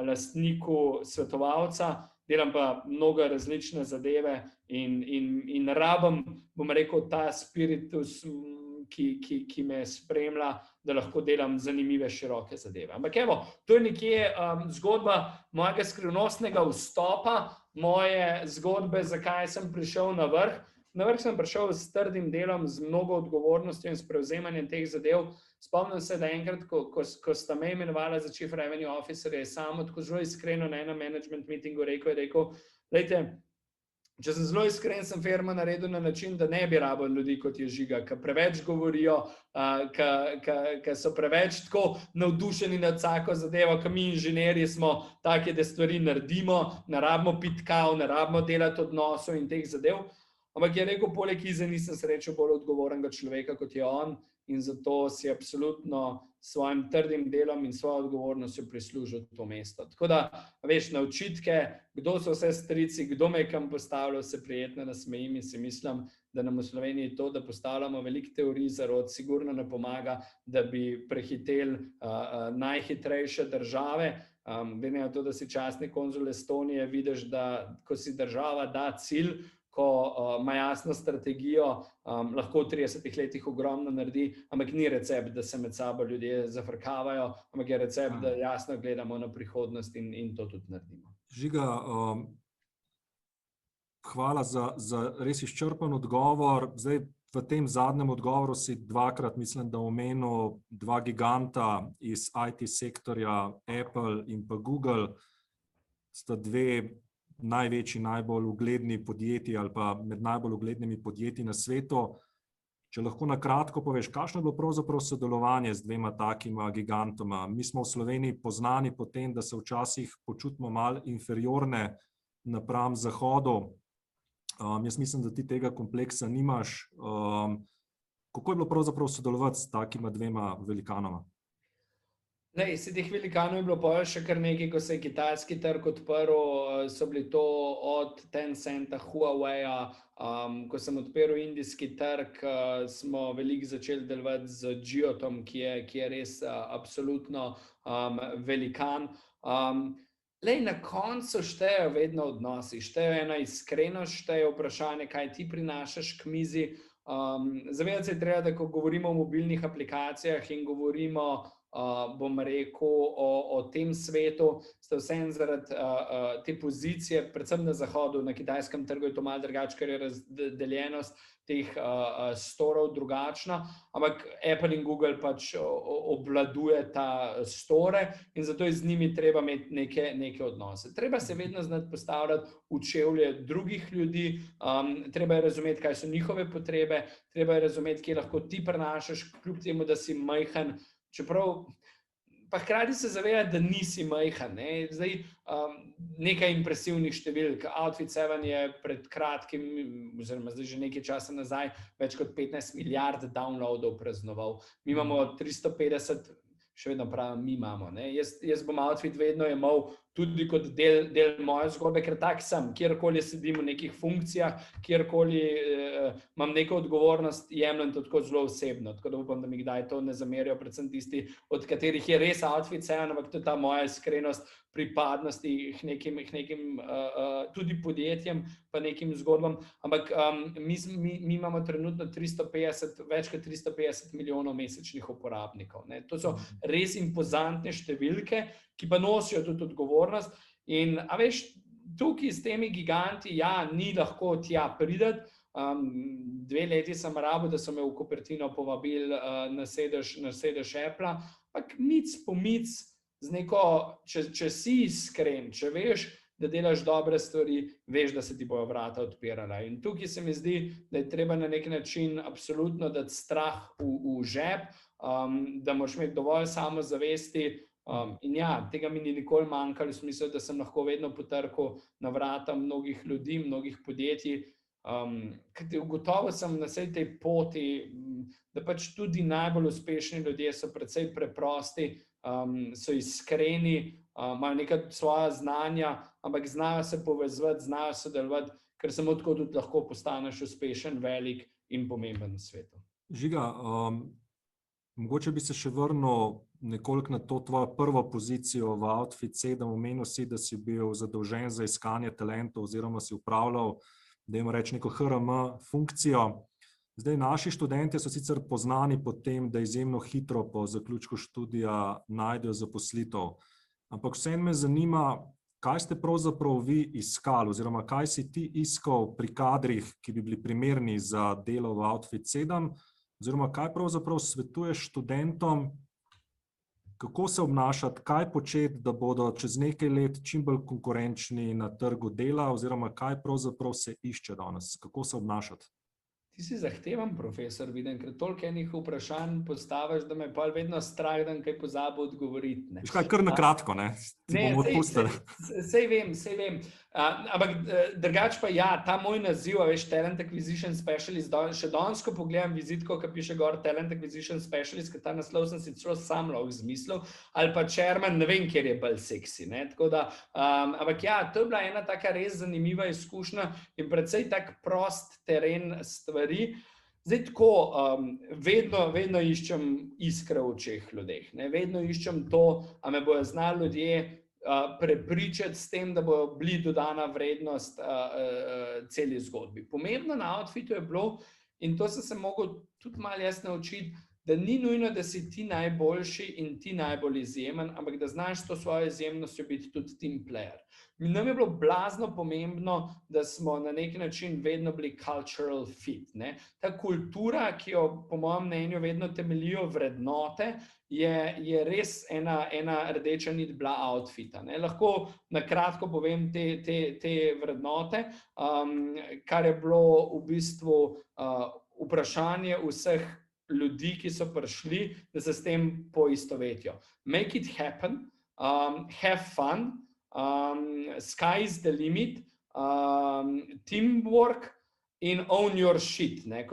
lastniku svetovalca, delam pa mnogo različne zadeve in rabim, bom rekel, ta spiritus, ki me spremlja, da lahko delam zanimive, široke zadeve. Ampak evo, to je nekje zgodba mojega skrivnostnega vstopa, moje zgodbe, zakaj sem prišel na vrh. Na vrh sem prišel s trdim delom, z mnogo odgovornostjo in s prevzemanjem teh zadev. Spomnim se, da enkrat, ko sta me imenovala za Chief Revenue Officer, je samo tako zelo iskreno na enem management meetingu rekel, lejte, če sem zelo iskren, sem firmo naredil na način, da ne bi rabil ljudi, kot je Žiga, ki preveč govorijo, ki so preveč tako navdušeni nad vsako zadevo, ki mi inženirji smo taki, da stvari naredimo, ne rabimo piti kav, ne rabimo delati odnosov in teh zadev. Ampak je rekel, poleg Ize nisem srečal bolj odgovornega človeka, kot je on, in zato si absolutno s svojim trdim delom in svojo odgovornostjo prislužil to mesto. Tako da, veš, na očitke, kdo so vse strici, kdo me je kam postavljal, se prijetno nasmejim in si mislim, da nam v Sloveniji to, da postavljamo veliko teorij zarot, sigurno ne pomaga, da bi prehiteli najhitrejše države. Glede na to, da si častni konzul Estonije, vidiš, da ko si država da cilj, ko ima jasno strategijo, lahko v 30 letih ogromno naredi, ampak ni recept, da se med sabo ljudje zafrkavajo, ampak je recept, da jasno gledamo na prihodnost in to tudi naredimo. Žiga, hvala za res izčrpen odgovor. Zdaj, v tem zadnjem odgovoru si dvakrat, mislim, da omenil 2 giganta iz IT sektorja, Apple in pa Google, sta 2 največji, najbolj ugledni podjetji ali pa med najbolj uglednimi podjetji na svetu. Če lahko na kratko poveš, kakšno je bilo pravzaprav sodelovanje z dvema takima gigantoma? Mi smo v Sloveniji poznani po tem, da se včasih počutimo malo inferiorne napram Zahodu. Jaz mislim, da ti tega kompleksa nimaš. Kako je bilo pravzaprav sodelovati s takima dvema velikanoma? Se teh velikanov je bilo pol še kar nekaj, ko se je kitajski trg odprl, so bili to od Tencenta, Huawei-a, ko sem odprl indijski trg, smo veliko začeli delovati z Jiotom, ki je res absolutno velikan. Na koncu štejejo vedno odnosi, štejejo ena iskrenost, štejejo vprašanje, kaj ti prinašaš k mizi. Zavedati se je treba, da ko govorimo o mobilnih aplikacijah in govorimo bom rekel, o tem svetu, ste vseeno zaradi te pozicije, predvsem na Zahodu, na kitajskem trgu je to malo drugače, ker je razdeljenost teh storov drugačna, ampak Apple in Google pač obvladuje ta store in zato je z njimi treba imeti neke odnose. Treba se vedno znati postavljati v čevlje drugih ljudi, treba je razumeti, kaj so njihove potrebe, treba je razumeti, kje lahko ti prinašaš, kljub temu, da si majhen, čeprav pa hkrati se zavedati, da nisi majhen. Zdaj, nekaj impresivnih številk. Outfit 7 je pred kratkim, oziroma zdaj že nekaj časa nazaj, več kot 15 milijard downloadov praznoval. Mi imamo 350, še vedno pravim, mi imamo. Jaz bom Outfit vedno imel tudi kot del moje zgodbe, ker tak sem, kjerkoli sedim v nekih funkcijah, kjerkoli imam neko odgovornost, jemljem to tako zelo osebno, tako da upam, da mi kdaj to ne zamerijo, predvsem tisti, od katerih je res Outfit 7, ampak to je ta moja iskrenost pripadnosti nekim tudi podjetjem, pa nekim zgodbam, ampak mi imamo trenutno več kot 350 milijonov mesečnih uporabnikov. To so res impozantne številke, ki pa nosijo tudi odgovornost. In, a veš, tukaj s temi giganti, ni lahko tja prideti. 2 leti sem rabil, da so me v Cupertino povabili na sedež Apple, ampak mic po mic, z neko, če si iskren, če veš, da delaš dobre stvari, veš, da se ti bojo vrata odpirala. In tukaj se mi zdi, da je treba na nek način absolutno dati strah v žep, da moraš imeti dovolj samozavesti. In tega mi ni nikoli manjkalo, v smislu, da sem lahko vedno potrkal na vrata mnogih ljudi, mnogih podjetij. Gotovo sem na vsej tej poti, da pač tudi najbolj uspešni ljudje so precej preprosti, so iskreni, imajo neka svoja znanja, ampak znajo se povezovati, znajo sodelovati, ker samo tako tudi lahko postaneš uspešen, velik in pomemben na svetu. Žiga, mogoče bi se še vrnil nekoliko na to tvojo prvo pozicijo v Outfit 7, omenil si, da si bil zadolžen za iskanje talentov oziroma si upravljal, dajmo reči, neko HRM funkcijo. Zdaj, naši študenti so sicer poznani po tem, da izjemno hitro po zaključku študija najdejo zaposlitev, ampak vseeno me zanima, kaj ste pravzaprav vi iskali oziroma kaj si ti iskal pri kadrih, ki bi bili primerni za delo v Outfit 7, oziroma kaj pravzaprav svetuješ študentom, kako se obnašati, kaj početi, da bodo čez nekaj let čim bolj konkurenčni na trgu dela, oziroma kaj pravzaprav se išče danes, kako se obnašati? Ti si zahteven profesor, vidim, ker toliko enih vprašanj postaviš, da me pa vedno strah, da kaj pozabil odgovoriti. Veš kaj, kar na kratko, ti bomo odpustili. Sej vem. Ampak drugače pa ta moj naziv, veš, Talent Acquisition Specialist, še danes, ko pogledam vizitko, ki piše gor Talent Acquisition Specialist, ker ta naslov sem si celo sam lahko izmislil, ali pa Chairman, ne vem, kjer je bolj seksi. Tako da, ampak to je bila ena taka res zanimiva izkušnja in precej tak prost teren stvari. Zdaj tako, vedno iščem iskre v očeh ljudeh, vedno iščem to, a me bojo znali ljudje prepričati s tem, da bojo bili dodana vrednost celi zgodbi. Pomembno na Outfitu je bilo, in to sem se mogel tudi malo jaz naučiti, da ni nujno, da si ti najboljši in ti najbolj izjemen, ampak da znaš s to svojo izjemnostjo biti tudi team player. Nam je bilo blazno pomembno, da smo na neki način vedno bili cultural fit. Ta kultura, ki jo po mojem mnenju vedno temeljijo vrednote, je res ena rdeča nit bila Outfita. Lahko na kratko povem te vrednote, kar je bilo v bistvu vprašanje vseh ljudi, ki so prišli, da se s tem poistovetijo. Make it happen, have fun, sky is the limit, teamwork in own your shit, ne,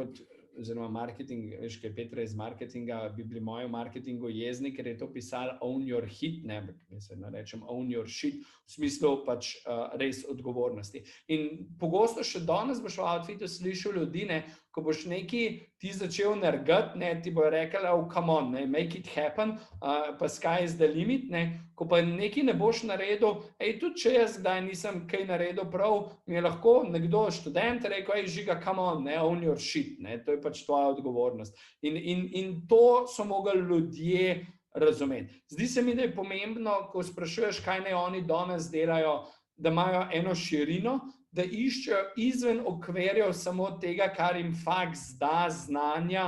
oziroma marketing, veš, kaj Petra iz marketinga, bi bili moji v marketingu jezni, ker je to pisali own your hit, ne, mislim, rečem own your shit, v smislu pač res odgovornosti. In pogosto še danes boš v outfitu slišal ljudi, ne, ko boš nekaj ti začel narediti, ne, ti bojo rekli, oh, come on, ne, make it happen, pa sky is the limit, ne, ko pa nekaj ne boš naredil, tudi če jaz kdaj nisem kaj naredil prav, mi je lahko nekdo, študent, rekel, Žiga, come on, ne, own your shit, ne, to je pač tvoja odgovornost. In to so mogli ljudje razumeti. Zdi se mi, da je pomembno, ko sprašuješ, kaj naj oni danes delajo, da imajo eno širino, da iščejo izven okvirjev samo tega, kar jim faks da, znanja.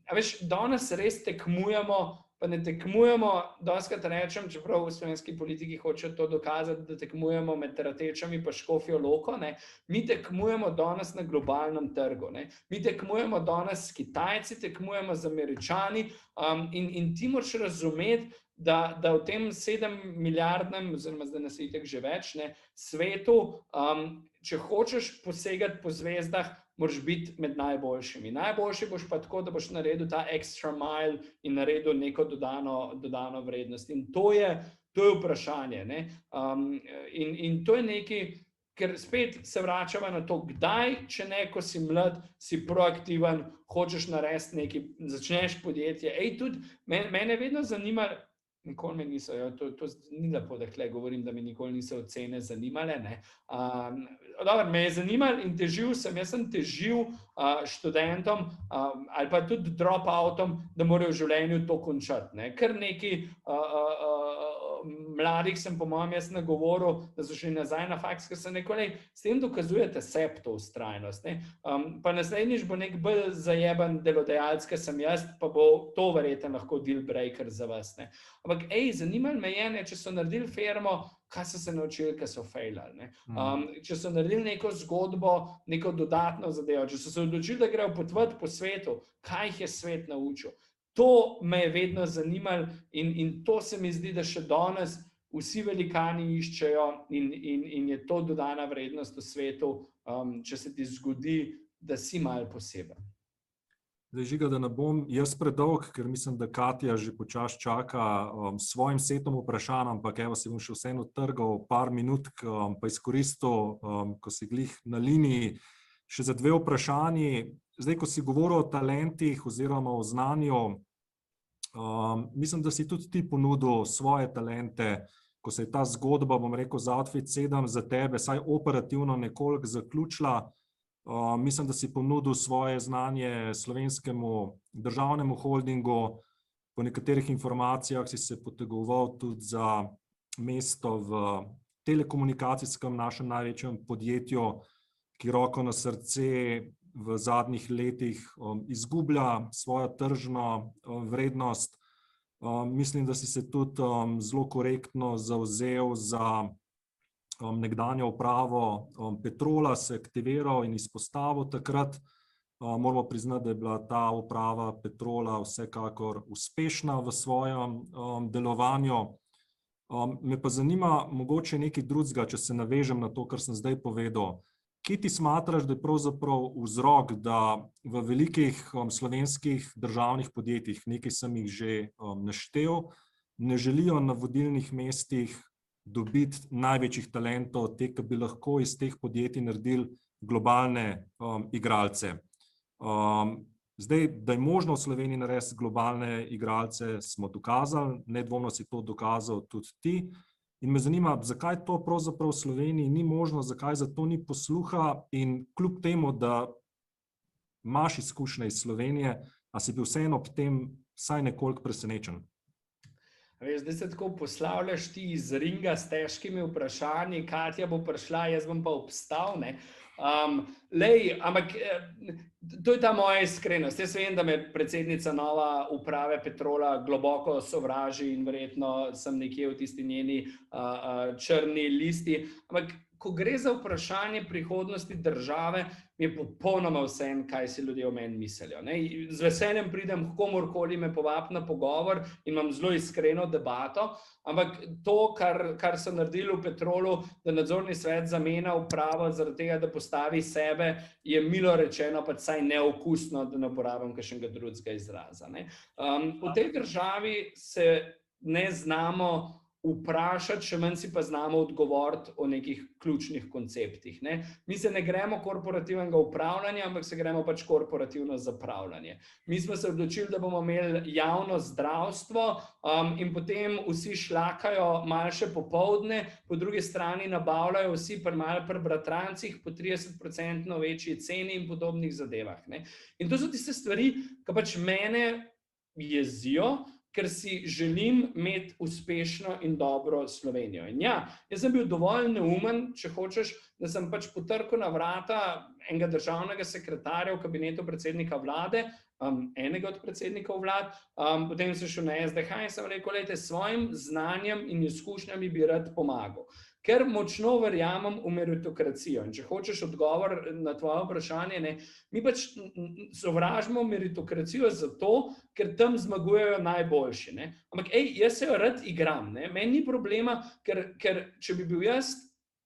A veš, danes res tekmujemo, pa ne tekmujemo, dostikrat rečem, čeprav v slovenski politiki hočejo to dokazati, da tekmujemo med Ratečami pa Škofjo Loko, ne, mi tekmujemo danes na globalnem trgu, ne, mi tekmujemo danes s Kitajci, tekmujemo z Američani, in ti moraš razumeti, da v tem 7 milijardnem, oziroma zdaj nas je itak že več, ne, svetu, če hočeš posegati po zvezdah, moraš biti med najboljšimi. Najboljši boš pa tako, da boš naredil ta extra mile in naredil neko dodano vrednost. In to je vprašanje, ne. In to je nekaj, ker spet se vračamo na to, kdaj, če ne, ko si mlad, si proaktiven, hočeš narediti nekaj, začneš podjetje. Tudi mene vedno zanima, nikoli me niso, to ni lepo, da tukaj govorim, da me nikoli niso ocene zanimale, ne. Dobro, me je zanimalo in jaz sem težil študentom ali pa tudi dropoutom, da morajo v življenju to končati, ne. Kar nekaj mladih sem po mojem jaz nagovoril, da so šli nazaj na faks, ker sem rekel, s tem dokazujete sebi to vztrajnost, ne. Pa naslednjič bo nek bolj zajeben delodajalec, ker sem jaz, pa bo to verjetno lahko deal breaker za vas, ne. Ampak, zanimalo me je, ne, če so naredili firmo, kaj so se naučili, kaj so failali, ne. Če so naredili neko zgodbo, neko dodatno zadevo, če so se odločili, da grejo potovati po svetu, kaj jih je svet naučil. To me je vedno zanimalo in to se mi zdi, da še danes vsi velikani iščejo in je to dodana vrednost v svetu, če se ti zgodi, da si malo poseben. Zdaj, Žiga, da ne bom jaz predolg, ker mislim, da Katja že počasi čaka s svojim setom vprašanj, ampak evo si bom še vseeno trgal par minut, pa izkoristil, ko si glih na liniji, še za 2 vprašanji. Zdaj, ko si govoril o talentih oziroma o znanju, mislim, da si tudi ti ponudil svoje talente, ko se je ta zgodba, bom rekel, za Outfit 7 za tebe, saj operativno nekoliko zaključila. Mislim, da si ponudil svoje znanje Slovenskemu državnemu holdingu, po nekaterih informacijah si se potegoval tudi za mesto v telekomunikacijskem našem največjem podjetju, ki roko na srce v zadnjih letih izgublja svojo tržno vrednost. Mislim, da si se tudi zelo korektno zavzel za nekdanjo upravo Petrola, se aktiviral in izpostavil takrat. Moramo priznati, da je bila ta uprava Petrola vsekakor uspešna v svojem delovanju. Me pa zanima mogoče nekaj drugega, če se navežem na to, kar sem zdaj povedal. Kje ti smatraš, da je pravzaprav vzrok, da v velikih slovenskih državnih podjetjih, nekaj sem jih že naštel, ne želijo na vodilnih mestih dobiti največjih talentov, te, ki bi lahko iz teh podjetij naredili globalne igralce. Zdaj, da je možno v Sloveniji narediti globalne igralce, smo dokazali, nedvomno si to dokazal tudi ti. In me zanima, zakaj to pravzaprav v Sloveniji ni možno, zakaj za to ni posluha in kljub temu, da imaš izkušnje iz Slovenije, a si bil vseeno ob tem vsaj nekoliko presenečen? Veš, zdaj se tako poslavljaš ti iz ringa s težkimi vprašanji, Katja bo prišla, jaz bom pa obstal, ne. Ampak to je ta moja iskrenost. Jaz vem, da me predsednica nova uprave Petrola globoko sovraži in verjetno sem nekje v tisti njeni črni listi. Ampak ko gre za vprašanje prihodnosti države, mi je popolnoma vseeno, kaj si ljudje o meni mislijo. Z veseljem pridem k komurkoli me povabi na pogovor in imam zelo iskreno debato, ampak to, kar so naredili v Petrolu, da nadzorni svet zamenja upravo zaradi tega, da postavi sebe, je milo rečeno pač vsaj neokusno, da ne uporabim kakšnega drugega izraza. V tej državi se ne znamo vprašati, še manj si pa znamo odgovoriti o nekih ključnih konceptih. Mi se ne gremo korporativnega upravljanja, ampak se gremo pač korporativno zapravljanje. Mi smo se odločili, da bomo imeli javno zdravstvo in potem vsi šlakajo malo še popoldne, po drugi strani nabavljajo vsi malo pri bratrancih po 30% večji ceni in podobnih zadevah. In to so tiste stvari, ki pač mene jezijo, ker si želim imeti uspešno in dobro Slovenijo. In ja, jaz sem bil dovolj neumen, če hočeš, da sem pač potrkal na vrata enega državnega sekretarja v kabinetu predsednika vlade, enega od predsednikov vlad, potem sem šel na SDH in sem rekel, lejte, svojim znanjem in izkušnjami bi rad pomagal. Ker močno verjamem v meritokracijo. In če hočeš odgovor na tvoje vprašanje, mi pač sovražimo meritokracijo zato, ker tam zmagujejo najboljši. Ampak jaz se jo rad igram. Meni ni problema, ker če bi bil jaz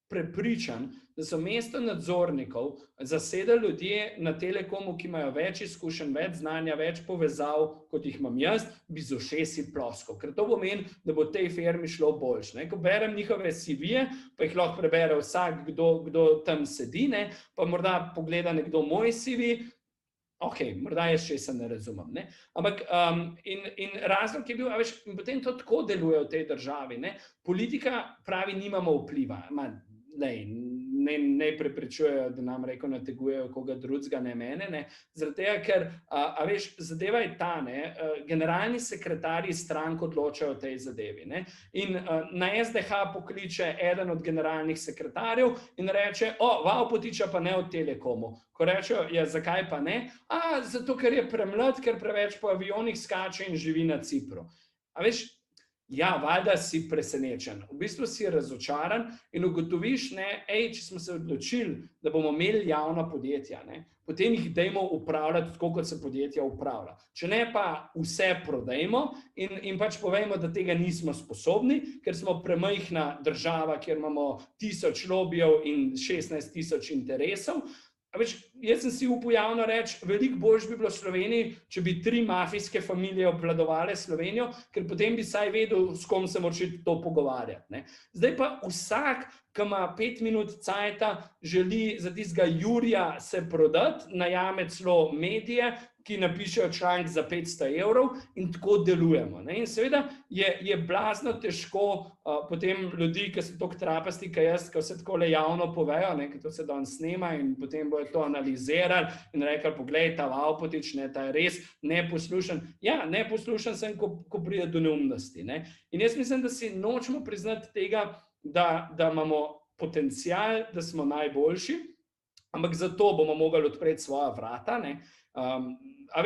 prepričan, da so mesto nadzornikov zasedali ljudje na Telekomu, ki imajo več izkušenj, več znanja, več povezav, kot jih imam jaz, bi z ušesi ploskal. Ker to pomeni, da bo tej firmi šlo boljše. Ko berem njihove CV-je, pa jih lahko prebere vsak, kdo tam sedi, pa morda pogleda nekdo moj CV, morda jaz še se ne razumem. Ampak in razlog je bil, in potem to tako deluje v tej državi. Politika pravi, nimamo vpliva. Ne prepričujejo, da nam nategujejo koga drugega, ne mene. Zaradi tega, ker, zadeva je ta, generalni sekretarji strank odločajo o tej zadevi. In na SDH pokliče eden od generalnih sekretarjev in reče, Vavpotiča pa ne od Telekomu. Ko rečejo, zakaj pa ne? Zato, ker je premlad, ker preveč po avionih skače in živi na Cipru. Ja, valjda si presenečen, v bistvu si razočaran in ugotoviš, če smo se odločili, da bomo imeli javna podjetja, potem jih dajmo upravljati tako, kot se podjetja upravlja. Če ne, pa vse prodajmo in pač povejmo, da tega nismo sposobni, ker smo premajhna država, kjer imamo 1000 lobijev in 16.000 interesov. Jaz sem si upal javno reči, veliko boljše bi bilo v Sloveniji, če bi 3 mafijske familije obvladovale Slovenijo, ker potem bi vsaj vedel, s kom se moraš to pogovarjati. Zdaj pa vsak, ki ima 5 minut cajta, želi za tistega Jurija se prodati, najame celo medije, ki napišejo članek za 500 evrov in tako delujemo. In seveda je blazno težko potem ljudi, ki so toliko trapasti, ki jaz, ki vse tako le javno povejo, ker to se danes snema in potem bojo to analizirali in rekli, poglej, ta Vavpotič, ta je res neposlušen. Ja, neposlušen sem, ko pride do neumnosti. In jaz mislim, da si nočemo priznati tega, da imamo potencial, da smo najboljši, ampak zato bomo mogli odpreti svoja vrata.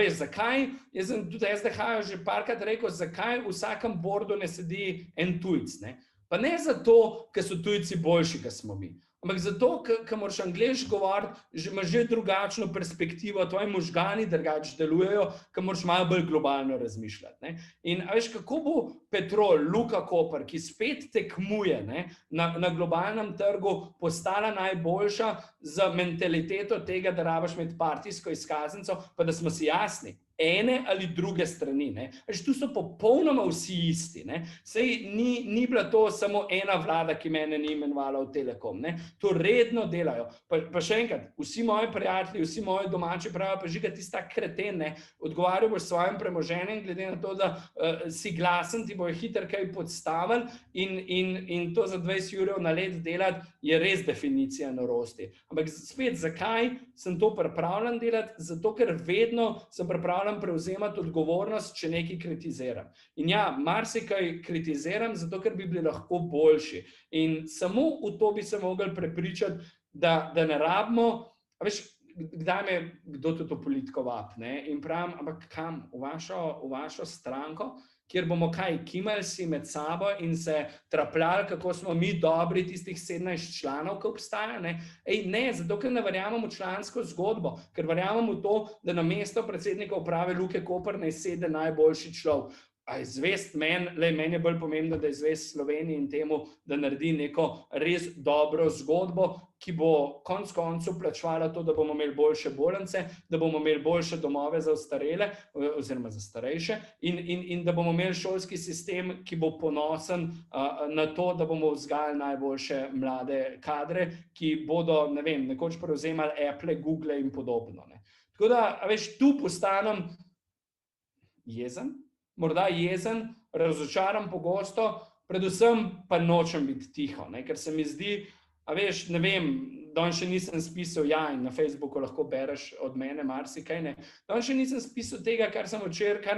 Zakaj? Jaz sem tudi SDH že parkrat rekel, zakaj v vsakem bordu ne sedi en tujc. Pa ne zato, ker so tujci boljši, kot smo mi. Ampak zato, ker moraš angleško govoriti, imaš že drugačno perspektivo, tvoji možgani drugače delujejo, ker moraš malo bolj globalno razmišljati. In kako bo Petrol, Luka Koper, ki spet tekmuje na globalnem trgu, postala najboljša z mentaliteto tega, da rabiš imeti partijsko izkaznico, pa da smo si jasni, ene ali druge strani. Tu so popolnoma vsi isti. Sej ni bila to samo ena vlada, ki mene ni imenovala v Telekom. To redno delajo. Pa še enkrat, vsi moji prijatelji, vsi moji domači pravijo, pa žiga tista kreten, odgovarjal boš s svojim premoženjem, glede na to, da si glasen, ti bojo hitro kaj podstavili in to za 20 ur na let delati je res definicija norosti. Ampak spet, zakaj sem to pripravljen delati? Zato, ker vedno sem pripravljen prevzemati odgovornost, če nekaj kritiziram. In ja, marsikaj kritiziram, zato ker bi bili lahko boljši. In samo v to bi se mogli prepričati, da ne rabimo, kdaj me kdo tudi v politiko vabi, ne? In pravim, ampak kam? V vašo stranko, kjer bomo kaj kimali si med sabo in se trapljali, kako smo mi dobri, tistih 17 članov, ki obstaja, ne? Ne, zato ker ne verjamemo v člansko zgodbo, ker verjamemo v to, da na mesto predsednika uprave Luke Koper naj sede najboljši človek. A je zvest meni je bolj pomembno, da je zvest Sloveniji in temu, da naredi neko res dobro zgodbo, ki bo konec koncev plačevala to, da bomo imeli boljše bolnice, da bomo imeli boljše domove za ostarele oziroma za starejše in da bomo imeli šolski sistem, ki bo ponosen na to, da bomo vzgajali najboljše mlade kadre, ki bodo, ne vem, nekoč prevzemali Apple, Google in podobno, ne. Tako da, a veš, tu postanem morda jezen, razočaran pogosto, predvsem pa nočem biti tiho, ne, ker se mi zdi, a veš, ne vem, danes še nisem spisal, in na Facebooku lahko bereš od mene marsikaj, ne, danes še nisem spisal tega, kar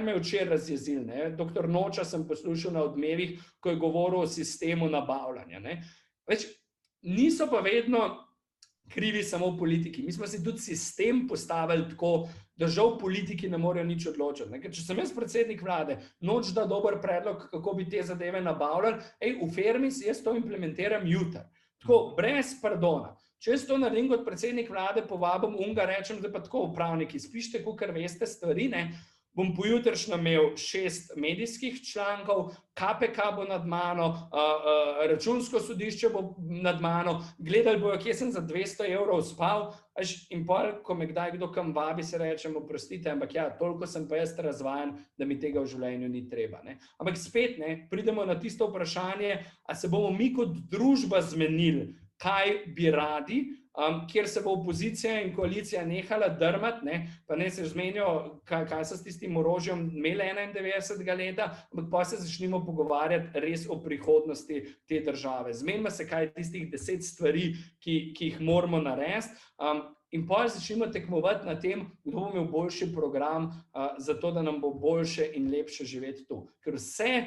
me je včeraj razjezil, ne, doktor Noča sem poslušal na Odmevih, ko je govoril o sistemu nabavljanja, ne, več, niso pa vedno krivi samo v politiki. Mi smo si tudi sistem postavili tako, da žal politiki ne morejo nič odločiti. Ker če sem jaz predsednik vlade, noč da dober predlog, kako bi te zadeve nabavljali, v Fermis jaz to implementiram jutri. Tako, brez pardona. Če jaz to naredim kot predsednik vlade, povabim unga, rečem, da pa tako upravniki, spište, kakor veste stvari, ne, bom pojutrišnjem imel 6 medijskih člankov, KPK bo nad mano, Računsko sodišče bo nad mano, gledali bojo, kje sem za 200 evrov spal, in pol, ko me kdaj kdo kam vabi, se rečem, oprostite, ampak toliko sem pa jaz razvajan, da mi tega v življenju ni treba, ne. Ampak spet, ne, pridemo na tisto vprašanje, a se bomo mi kot družba zmenili, kaj bi radi, kjer se bo opozicija in koalicija nehala drmati, ne, pa ne se zmenijo, kaj so s tistim orožjem imeli 91. leta, ampak pa se začnimo pogovarjati res o prihodnosti te države. Zmenimo se, kaj je tistih 10 stvari, ki jih moramo narediti, in pa začnimo tekmovati na tem, kdo bo imel boljši program, zato da nam bo boljše in lepše živeti tu. Ker vse,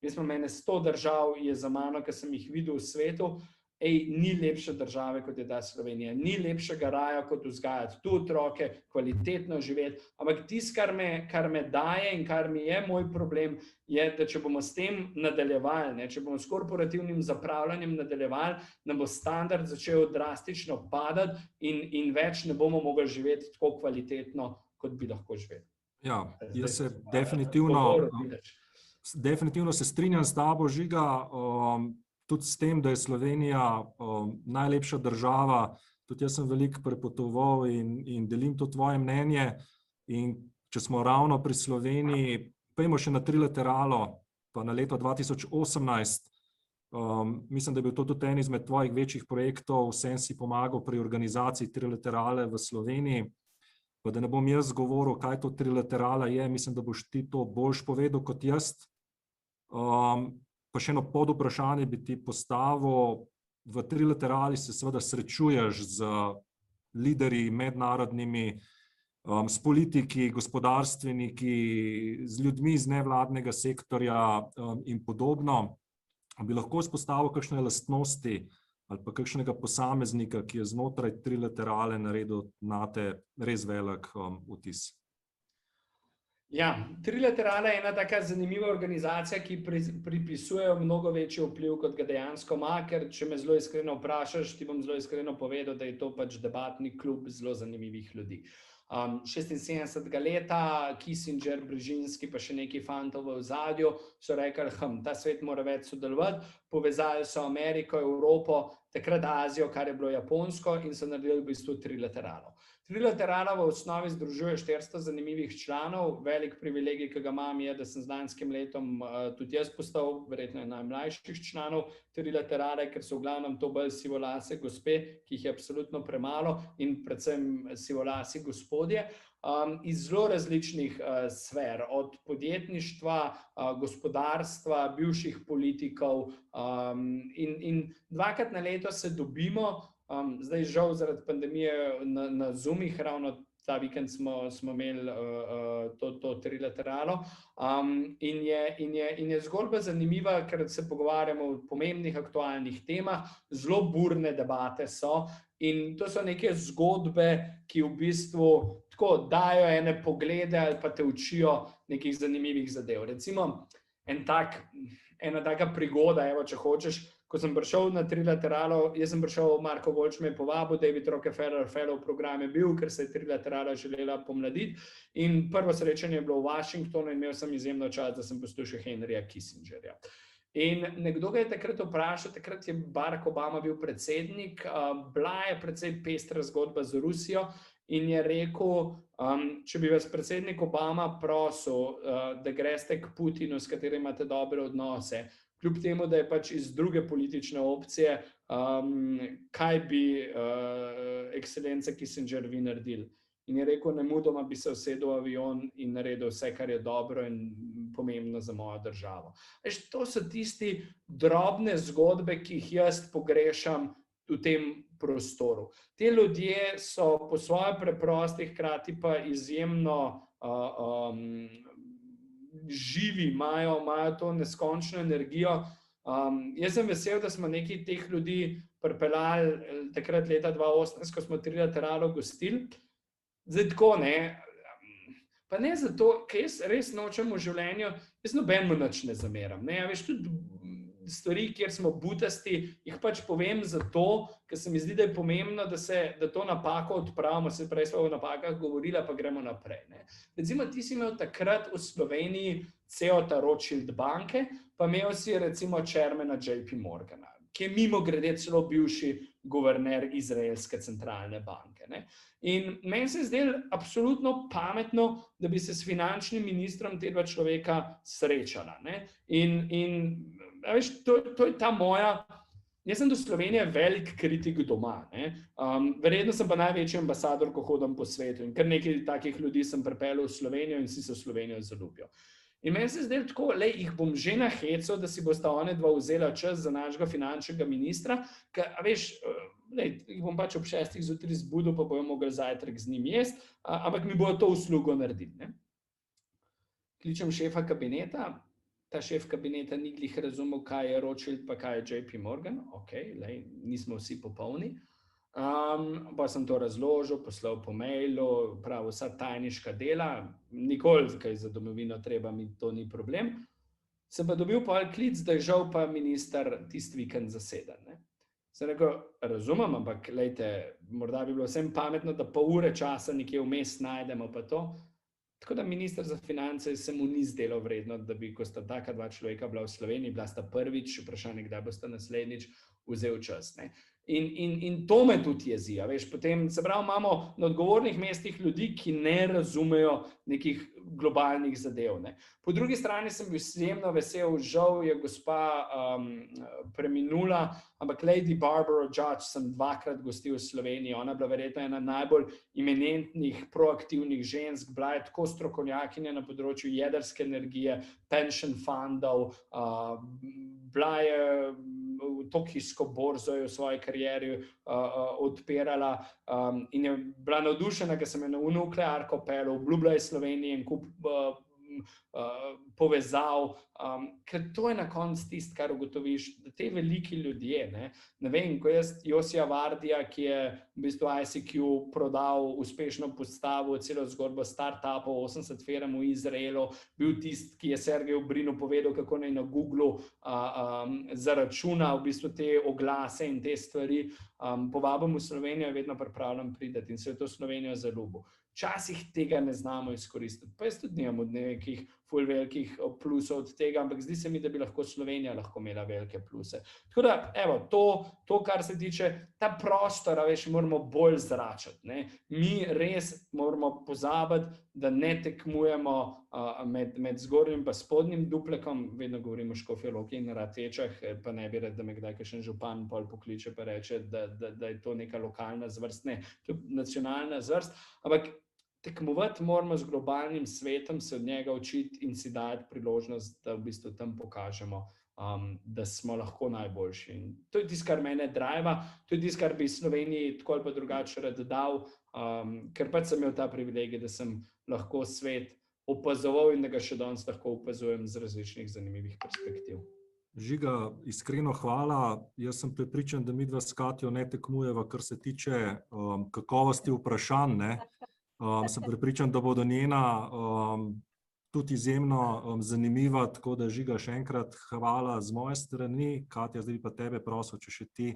jaz imam mene 100 držav je za mano, ki sem jih videl v svetu, ni lepše države, kot je ta Slovenija, ni lepšega raja, kot vzgajati tu otroke, kvalitetno živeti, ampak tisto, kar me daje in kar mi je moj problem, je, da če bomo s tem nadaljevali, ne, če bomo s korporativnim zapravljanjem nadaljevali, nam bo standard začel drastično padati in več ne bomo mogli živeti tako kvalitetno, kot bi lahko živeli. Ja, jaz se definitivno se strinjam s tabo, Žiga, tudi s tem, da je Slovenija najlepša država, tudi jaz sem veliko prepotoval in delim to tvoje mnenje. In če smo ravno pri Sloveniji, pojmo še na trilateralo, pa na leto 2018, mislim, da je bil to tudi en izmed tvojih večjih projektov, vsem si pomagal pri organizaciji trilaterale v Sloveniji. Pa da ne bom jaz govoril, kaj to trilaterala je, mislim, da boš ti to boljš povedal kot jaz. Pa še eno podvprašanje bi ti postavil. V trilaterali se seveda srečuješ z liderji mednarodnimi, s politiki, gospodarstveniki, z ljudmi iz nevladnega sektorja in podobno. Bi lahko izpostavil kakšne lastnosti ali pa kakšnega posameznika, ki je znotraj trilaterale naredil nate res velik vtis? Ja, trilaterala je ena taka zanimiva organizacija, ki pripisuje mnogo večji vpliv, kot ga dejansko ima, ker če me zelo iskreno vprašaš, ti bom zelo iskreno povedal, da je to pač debatni klub zelo zanimivih ljudi. 76. leta, Kissinger, Brzezinski, pa še neki fantov v ozadju so rekli, ta svet mora več sodelovati, povezali so Ameriko, Evropo, takrat Azijo, kar je bilo Japonsko, in so naredili v bistvu trilateralo. Trilaterala v osnovi združuje 400 zanimivih članov, velik privilegij, ki ga imam, je, da sem z lanskim letom tudi jaz postal verjetno najmlajših članov trilaterale, ker so v glavnem to bolj sivolase gospe, ki jih je absolutno premalo, in predvsem sivolasi gospodje, iz zelo različnih sfer, od podjetništva, gospodarstva, bivših politikov, in dvakrat na leto se dobimo. Zdaj žal zaradi pandemije na Zoomih, ravno ta vikend smo imeli to trilateralo. In je zgodba zanimiva, ker se pogovarjamo o pomembnih aktualnih temah, zelo burne debate so. In to so neke zgodbe, ki v bistvu tako dajo ene poglede ali pa te učijo nekih zanimivih zadev. Recimo, ena taka prigoda, evo, če hočeš, ko sem prišel na trilateralo, jaz sem prišel, Marko Voljč me je povabil, David Rockefeller Fellow program je bil, ker se je trilaterala želela pomladiti. In prvo srečanje je bilo v Washingtonu in imel sem izjemno čast, da sem poslušal Henryja Kissingerja. In nekdo ga je takrat vprašal, takrat je Barack Obama bil predsednik, bila je precej pestra zgodba z Rusijo in je rekel, če bi vas predsednik Obama prosil, da greste k Putinu, s katerim imate dobre odnose, kljub temu, da je pač iz druge politične opcije, kaj bi ekscelenca Kissinger vi naredili. In je rekel, nemudoma bi se usedel v avion in naredil vse, kar je dobro in pomembno za mojo državo. Veš, to so tisti drobne zgodbe, ki jih jaz pogrešam v tem prostoru. Te ljudje so po svoje preprosti, hkrati pa izjemno živi, imajo to neskončno energijo. Jaz sem vesel, da smo nekaj teh ljudi pripeljali takrat leta 2018, ko smo trilateralo gostili. Zdaj tako, pa ne zato, ker jaz res nočem v življenju, jaz nobenemu nič ne zameram. Veš, tudi stvari, kjer smo butasti, jih pač povem zato, ker se mi zdi, da je pomembno, da to napako odpravimo, se prej smo o napakah govorila, pa gremo naprej. Recimo, ti si imel takrat v Sloveniji CEO-ta Rothschild banke, pa imel si recimo chairmana JP Morgana, ki je mimogrede celo bivši guverner izraelske centralne banke. In meni se je zdelo absolutno pametno, da bi se s finančnim ministrom te dva človeka srečala. In veš, to je ta moja, jaz sem do Slovenije velik kritik doma. Verjetno sem pa največji ambasador, ko hodim po svetu in kar nekaj takih ljudi sem pripeljal v Slovenijo in vsi se v Slovenijo zaljubijo. In meni se je zdelo tako, jih bom že nahecal, da si bosta one dva vzela čas za našega finančnega ministra, ker, veš, jih bom pač ob 6 zjutraj zbudil, pa bojo mogli zajtrk z njim jesti, ampak mi bojo to uslugo naredili. Kličem šefa kabineta, ta šef kabineta ni glih razumel, kaj je Rothschild, pa kaj je JP Morgan, nismo vsi popolni. Pa sem to razložil, poslal po mailu, prav vsa tajniška dela, nikoli kaj za domovino treba, mi to ni problem. Sem pa dobil pol klic, da je žal pa minister tisti vikend zaseden. Sem rekel, razumem, ampak glejte, morda bi bilo vsem pametno, da pol ure časa nekje vmes najdemo pa to. Tako da minister za finance se mu ni zdelo vredno, da bi, ko sta taka dva človeka bila v Sloveniji, bila sta prvič, vprašanje, kdaj bosta naslednjič, vzel čas. In to me tudi jezi, veš, potem, se pravi, imamo na odgovornih mestih ljudi, ki ne razumejo nekih globalnih zadev. Po drugi strani sem bil izjemno vesel, žal je gospa preminula, ampak Lady Barbara Judge sem dvakrat gostil v Sloveniji, ona je bila verjetno ena najbolj eminentnih, proaktivnih žensk, bila je tako strokovnjakinja na področju jedrske energije, pension fundov, bila je tokijsko borzo je v svoji karieri odpirala in je bila navdušena, ker sem je na nuklearko peljal, obljubila je Sloveniji en kup povezav, ker to je na koncu tisto, kar ugotoviš, da te veliki ljudje, ne vem, ko jaz Josija Vardija, ki je v bistvu ICQ prodal, uspešno postavil celo zgodbo startupov, 80 firm v Izraelu, bil tisti, ki je Sergeju Brinu povedal, kako naj na Googlu zaračuna v bistvu te oglase in te stvari, povabim v Slovenijo, je vedno pripravljen priti in se je to Slovenijo zaljubil. Včasih tega ne znamo izkoristiti, pa jaz tudi nimam od nekih ful velikih plusov od tega, ampak zdi se mi, da bi lahko Slovenija lahko imela velike pluse. Tako da, evo, to kar se tiče, ta prostor, veš, moramo bolj zračati. Mi res moramo pozabiti, da ne tekmujemo med zgornjim pa spodnjim duplekom, vedno govorimo o Škofji Loki in Ratečah, pa ne bi rad, da me kdaj kakšen župan pol pokliče pa reče, da je to neka lokalna zvrst, ne, to je nacionalna zvrst, ampak tekmovati moramo z globalnim svetom, se od njega učiti in si dati priložnost, da v bistvu tam pokažemo, da smo lahko najboljši. In to je tisto, kar mene driva, to je tisto, kar bi Sloveniji tako ali pa drugače rad dal, ker pač sem imel ta privilegij, da sem lahko svet opazoval in da ga še danes lahko opazujem z različnih zanimivih perspektiv. Žiga, iskreno hvala. Jaz sem prepričan, da midva s Katjo ne tekmujeva, kar se tiče kakovosti vprašanj, ne. Sem prepričan, da bodo njena tudi izjemno zanimiva, tako da Žiga, še enkrat hvala z moje strani. Katja, zdaj bi pa tebe prosil, če še ti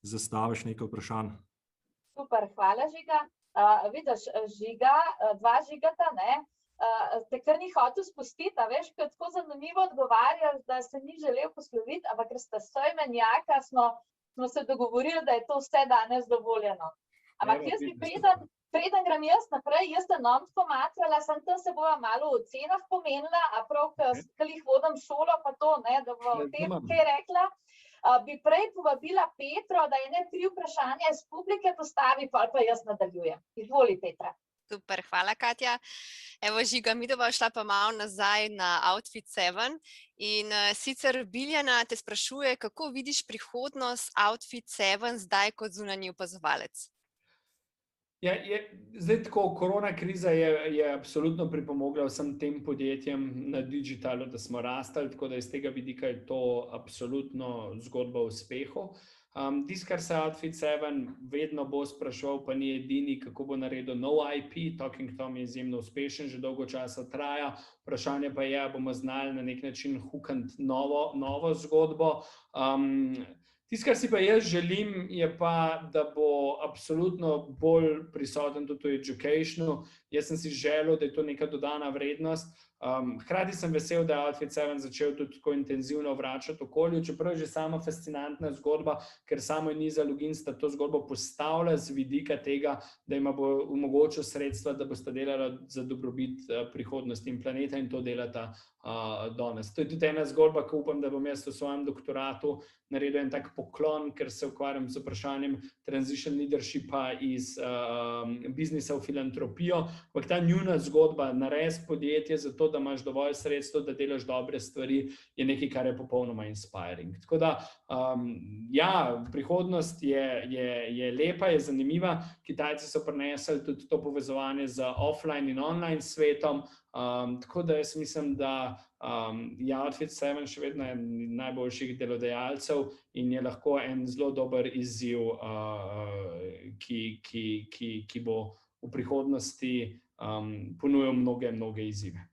zastaviš nekaj vprašanj. Super, hvala Žiga. Vidiš, Žiga, dva Žigata, ne? Te kar ni hotel spustiti, a veš, ko tako zanimivo odgovarjaš, da se ni želel posloviti, ampak ker sta soimenjaka, smo se dogovorili, da je to vse danes dovoljeno. Ampak jaz bi preden grem jaz naprej, jaz te nam tako matrala, sem tam se bova malo o cenah pomenila, a prav, ker jih vodim šolo, pa to, ne, da bo o tem kaj rekla. Bi prej povabila Petro, da ene 3 vprašanja iz publike postavi, pa jaz nadaljujem. Izvoli, Petra. Super, hvala Katja. Evo Žiga, mi bova šla pa malo nazaj na Outfit 7 in sicer Biljana te sprašuje, kako vidiš prihodnost Outfit 7 zdaj kot zunanji opazovalec? Ja, zdaj tako, korona kriza je absolutno pripomogla vsem tem podjetjem na digitalu, da smo rastali, tako da iz tega vidika je to absolutno zgodba o uspehu. Tisto, kar se Outfit 7 vedno bo spraševal, pa ni edini, kako bo naredil nov IP, Talking Tom je izjemno uspešen, že dolgo časa traja, vprašanje pa je, bomo znali na nek način hukant novo zgodbo. Tisto, kar si pa jaz želim, je pa, da bo absolutno bolj prisoten tudi v educationu. Jaz sem si želel, da je to neka dodana vrednost. Hkrati sem vesel, da je Outfit 7 začel tudi tako intenzivno vračati okolju, čeprav je že sama fascinantna zgodba, ker samo Niza Lugin sta to zgodbo postavila z vidika tega, da ima bo omogočil sredstva, da bosta delala za dobrobit prihodnosti in planeta in to delata danes. To je tudi ena zgodba, ko upam, da bom jaz v svojem doktoratu naredil en tak poklon, ker se ukvarjam z vprašanjem transition leadershipa iz biznisa v filantropijo, ampak ta njuna zgodba, naredi podjetje za to, da imaš dovolj sredstev, da delaš dobre stvari, je nekaj, kar je popolnoma inspiring. Tako da, ja, prihodnost je lepa, je zanimiva. Kitajci so prinesli tudi to povezovanje z offline in online svetom, tako da jaz mislim, da je Outfit 7 še vedno en najboljših delodajalcev in je lahko en zelo dober izziv, ki bo v prihodnosti ponujal mnoge izzive.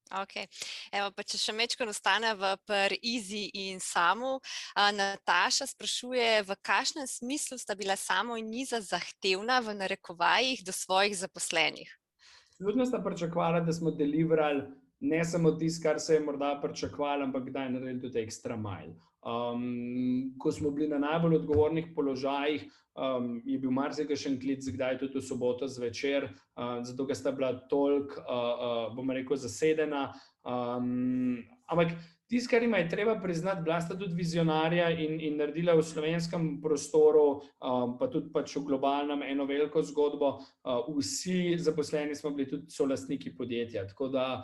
Ok, evo pa če še majčkeno ostaneva pri Izi in Samu, Nataša sprašuje, v kakšnem smislu sta bila Samo in Iza zahtevna v narekovajih do svojih zaposlenih? Absolutno sta pričakovala, da smo deliverali ne samo tisto, kar se je morda pričakovalo, ampak kdaj naredili tudi extra mile. Ko smo bili na najbolj odgovornih položajih, je bil marsikakšen klic, kdaj tudi v soboto zvečer, zato ker sta bila toliko, bom rekel, zasedena. Ampak tisto, kar ima je treba priznati, bila sta tudi vizionarja in naredila v slovenskem prostoru, pa tudi pač v globalnem eno veliko zgodbo. Vsi zaposleni smo bili tudi solastniki podjetja, tako da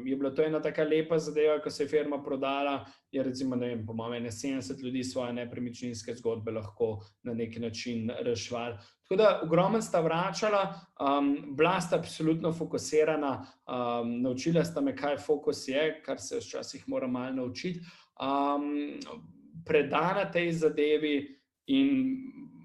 je bila to ena taka lepa zadeva, ko se je firma prodala, je recimo, ne vem, po mojem 70 ljudi svoje nepremičninske zgodbe lahko na nek način reševali. Tako da ogromno sta vračala, bila sta absolutno fokusirana, naučila sta me, kaj fokus je, kar se včasih moram malo naučiti, predana tej zadevi in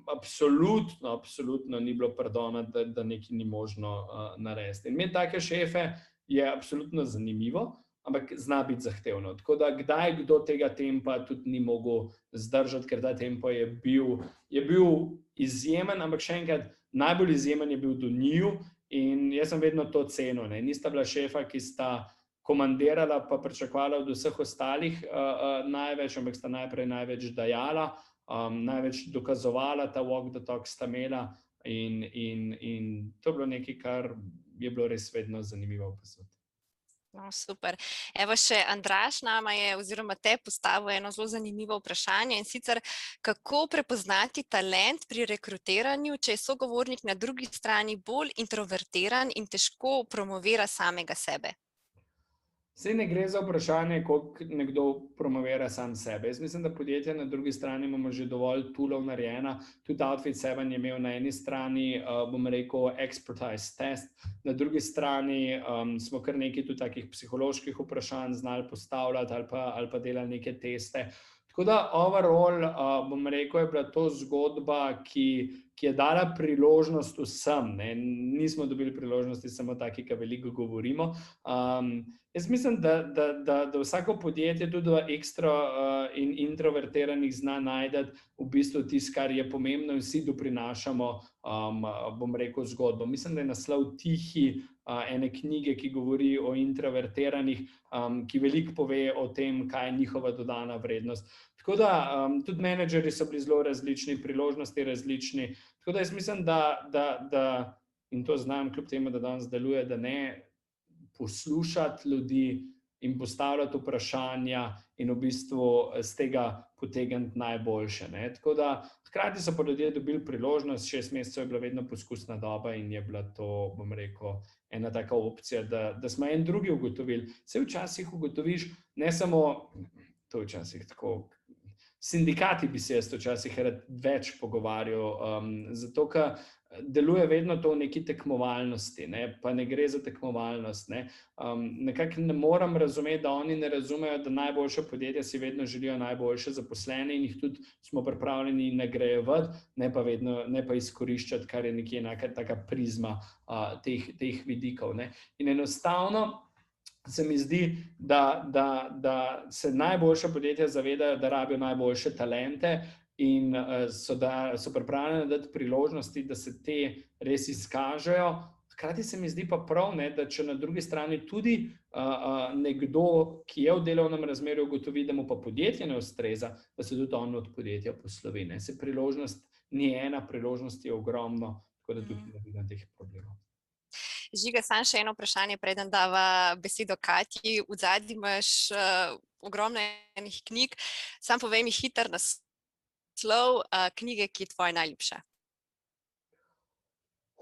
absolutno ni bilo pardona, da nekaj ni možno narediti. In imeti take šefe je absolutno zanimivo, ampak zna biti zahtevno. Tako da kdaj kdo tega tempa tudi ni mogel zdržati, ker ta tempo je bil izjemen, ampak še enkrat, najbolj izjemen je bil do njiju in jaz sem vedno to cenil. Nista bila šefa, ki sta komandirala pa pričakovala od vseh ostalih največ, ampak sta najprej največ dajala, največ dokazovala, ta walk the talk sta imela in to je bilo nekaj, kar je bilo res vedno zanimivo opazovati. No, super. Evo še Andraž nama je oziroma te postavil eno zelo zanimivo vprašanje in sicer, kako prepoznati talent pri rekrutiranju, če je sogovornik na drugi strani bolj introvertiran in težko promovira samega sebe? Saj ne gre za vprašanje, koliko nekdo promovira sam sebe. Jaz mislim, da podjetja na drugi strani imamo že dovolj toolov narejena. Tudi Outfit 7 je imel na eni strani, bom rekel, expertise test, na drugi strani smo kar nekaj tudi takih psiholoških vprašanj znali postavljati ali pa delali neke teste. Tako da overall, bom rekel, je bila to zgodba, ki je dala priložnost vsem. Nismo dobili priložnosti samo taki, ki veliko govorimo. Jaz mislim, da vsako podjetje tudi v ekstra in introvertiranih zna najti v bistvu tisto, kar je pomembno in vsi doprinašamo, bom rekel, zgodbo. Mislim, da je naslov Tihi ene knjige, ki govori o introvertiranih, ki veliko pove o tem, kaj je njihova dodana vrednost. Tako da tudi menedžerji so bili zelo različni, priložnosti različni. Tako da jaz mislim, da in to znam kljub temu, da danes deluje, da ne poslušati ljudi in postavljati vprašanja in v bistvu z tega potegniti najboljše. Tako da hkrati so pa ljudje dobili priložnost, 6 mesecev je bila vedno poskusna doba in je bila to, bom rekel, ena taka opcija, da smo en drugi ugotovili. Saj včasih ugotoviš, ne samo, to včasih tako, sindikati bi se jaz včasih rad več pogovarjal, zato ker deluje vedno to v neki tekmovalnosti, pa ne gre za tekmovalnost. Nekako ne moram razumeti, da oni ne razumejo, da najboljša podjetja si vedno želijo najboljše zaposlene in jih tudi smo pripravljeni nagrajevati, ne pa izkoriščati, kar je nekje neka taka prizma teh vidikov. In enostavno se mi zdi, da se najboljša podjetja zavedajo, da rabijo najboljše talente in so pripravljene dati priložnosti, da se te res izkažejo. Hkrati se mi zdi pa prav, da če na drugi strani tudi nekdo, ki je v delovnem razmerju, ugotovi, da mu pa podjetje ne ustreza, da se tudi on od podjetja poslovi. Se priložnost ni ena, priložnost je ogromno, tako da tudi ne vidim teh problemov. Žiga, samo še eno vprašanje, preden dava besedo Katji. V zadnji imaš ogromno enih knjig. Sam povej mi hiter naslov knjige, ki je tvoja najljubša.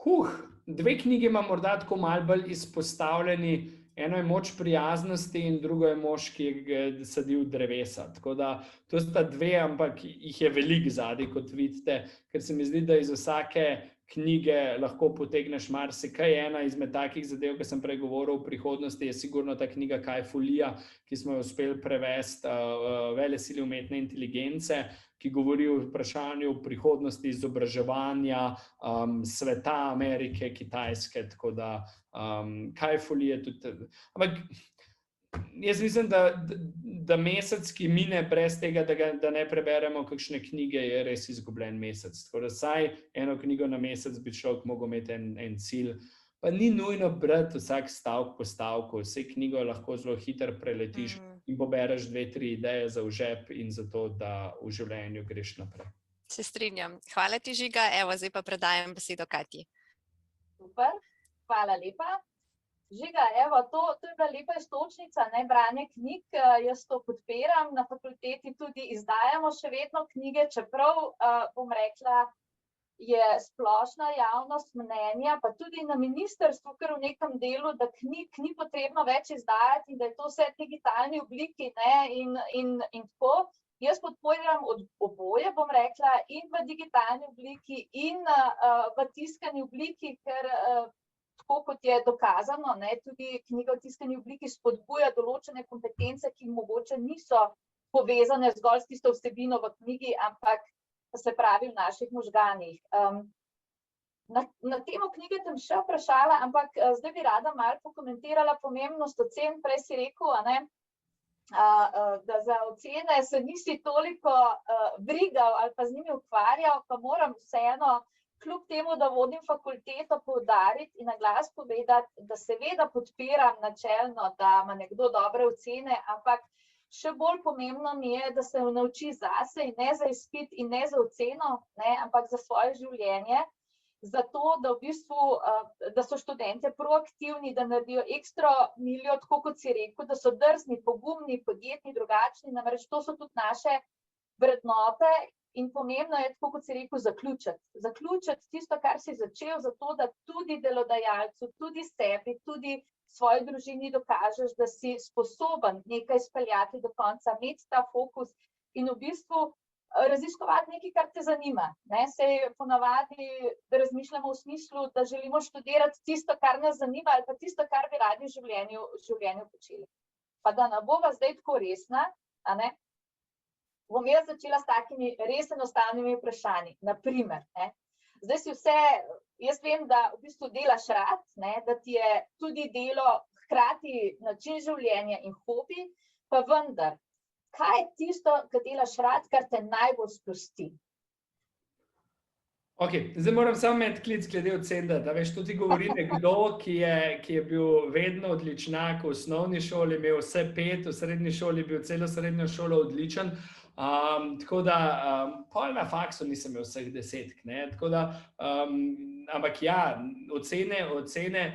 2 knjige imam morda tako malo bolj izpostavljeni. Eno je Moč prijaznosti in drugo je Mož, ki je sadil drevesa. Tako da to sta 2, ampak jih je veliko zadaj, kot vidite, ker se mi zdi, da iz vsake knjige lahko potegneš marsikaj. Ena izmed takih zadev, ki sem prej govoril v prihodnosti, je sigurno ta knjiga Kaj je folija, ki smo jo uspeli prevesti, Velesili umetne inteligence, ki govori o vprašanju prihodnosti izobraževanja, sveta, Amerike, Kitajske, tako da Kaj je folija tudi. Ampak jaz mislim, da mesec, ki mine brez tega, da ne preberemo kakšne knjige, je res izgubljen mesec. Tako da vsaj eno knjigo na mesec bi človek mogel imeti en cilj. Pa ni nujno brati vsak stavek po stavku, vse knjigo lahko zelo hitro preletiš in pobereš 2-3 ideje za v žep in za to, da v življenju greš naprej. Se strinjam. Hvala ti, Žiga. Evo, zdaj pa predajam besedo Katji. Super, hvala lepa. Žiga, evo, to je bila lepa iztočnica, branje knjig, jaz to podpiram, na fakulteti tudi izdajamo še vedno knjige, čeprav, bom rekla, je splošna javnost mnenja, pa tudi na ministrstvu, ker v nekem delu, da knjig ni potrebno več izdajati in da je to vse v digitalni obliki in tako. Jaz podpiram oboje, bom rekla, in v digitalni obliki in v tiskani obliki, ker tako kot je dokazano, tudi knjiga v tiskani obliki spodbuja določene kompetence, ki mogoče niso povezane zgolj s tisto vsebino v knjigi, ampak se pravi v naših možganih. Na temo knjige sem še vprašala, ampak zdaj bi rada malo pokomentirala pomembnost ocen. Prej si rekel, da za ocene se nisi toliko brigal ali pa z njimi ukvarjal, pa moram vseeno, kljub temu, da vodim fakulteto, poudariti in na glas povedati, da seveda podpiram načelno, da ima nekdo dobre ocene, ampak še bolj pomembno mi je, da se nauči zase in ne za izpit in ne za oceno, ampak za svoje življenje, zato, da v bistvu, da so študentje proaktivni, da naredijo ekstra miljo, tako kot si rekel, da so drzni, pogumni, podjetni, drugačni, namreč to so tudi naše vrednote. In pomembno je, tako kot si rekel, zaključiti tisto, kar si začel, zato da tudi delodajalcu, tudi sebi, tudi svoji družini dokažeš, da si sposoben nekaj speljati do konca, imeti ta fokus in v bistvu raziskovati nekaj, kar te zanima. Sej ponavadi razmišljamo v smislu, da želimo študirati tisto, kar nas zanima, ali pa tisto, kar bi radi v življenju počeli. Pa da ne bova zdaj tako resna, bom jaz začela s takimi res enostavnimi vprašanji. Naprimer, zdaj si vse, jaz vem, da v bistvu delaš rad, da ti je tudi delo hkrati način življenja in hobi, pa vendar, kaj je tisto, kar delaš rad, kar te najbolj sprosti? Ok, zdaj moram samo imeti klic glede ocene, da veš, to ti govori nekdo, ki je bil vedno odličnak v osnovni šoli, imel vse 5, v srednji šoli bil celo srednjo šolo odličen, tako da pol na faksu nisem imel vseh 10, tako da, ampak ja, ocene,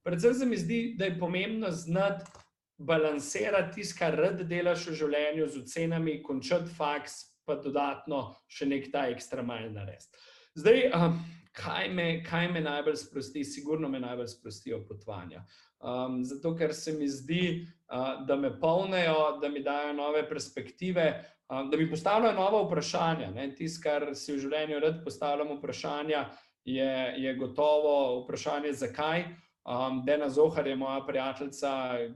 predvsem se mi zdi, da je pomembno znati balansirati tisto, kar rad delaš v življenju z ocenami, končati faks, pa dodatno še nek ta ekstra mile narediti. Zdaj, kaj me najbolj sprosti? Sigurno me najbolj sprostijo potovanja. Zato, ker se mi zdi, da me polnejo, da mi dajo nove perspektive, da mi postavljajo nova vprašanja. Tisto, kar si v življenju rad postavljam vprašanja, je gotovo vprašanje zakaj. Dena Zohar je moja prijateljica,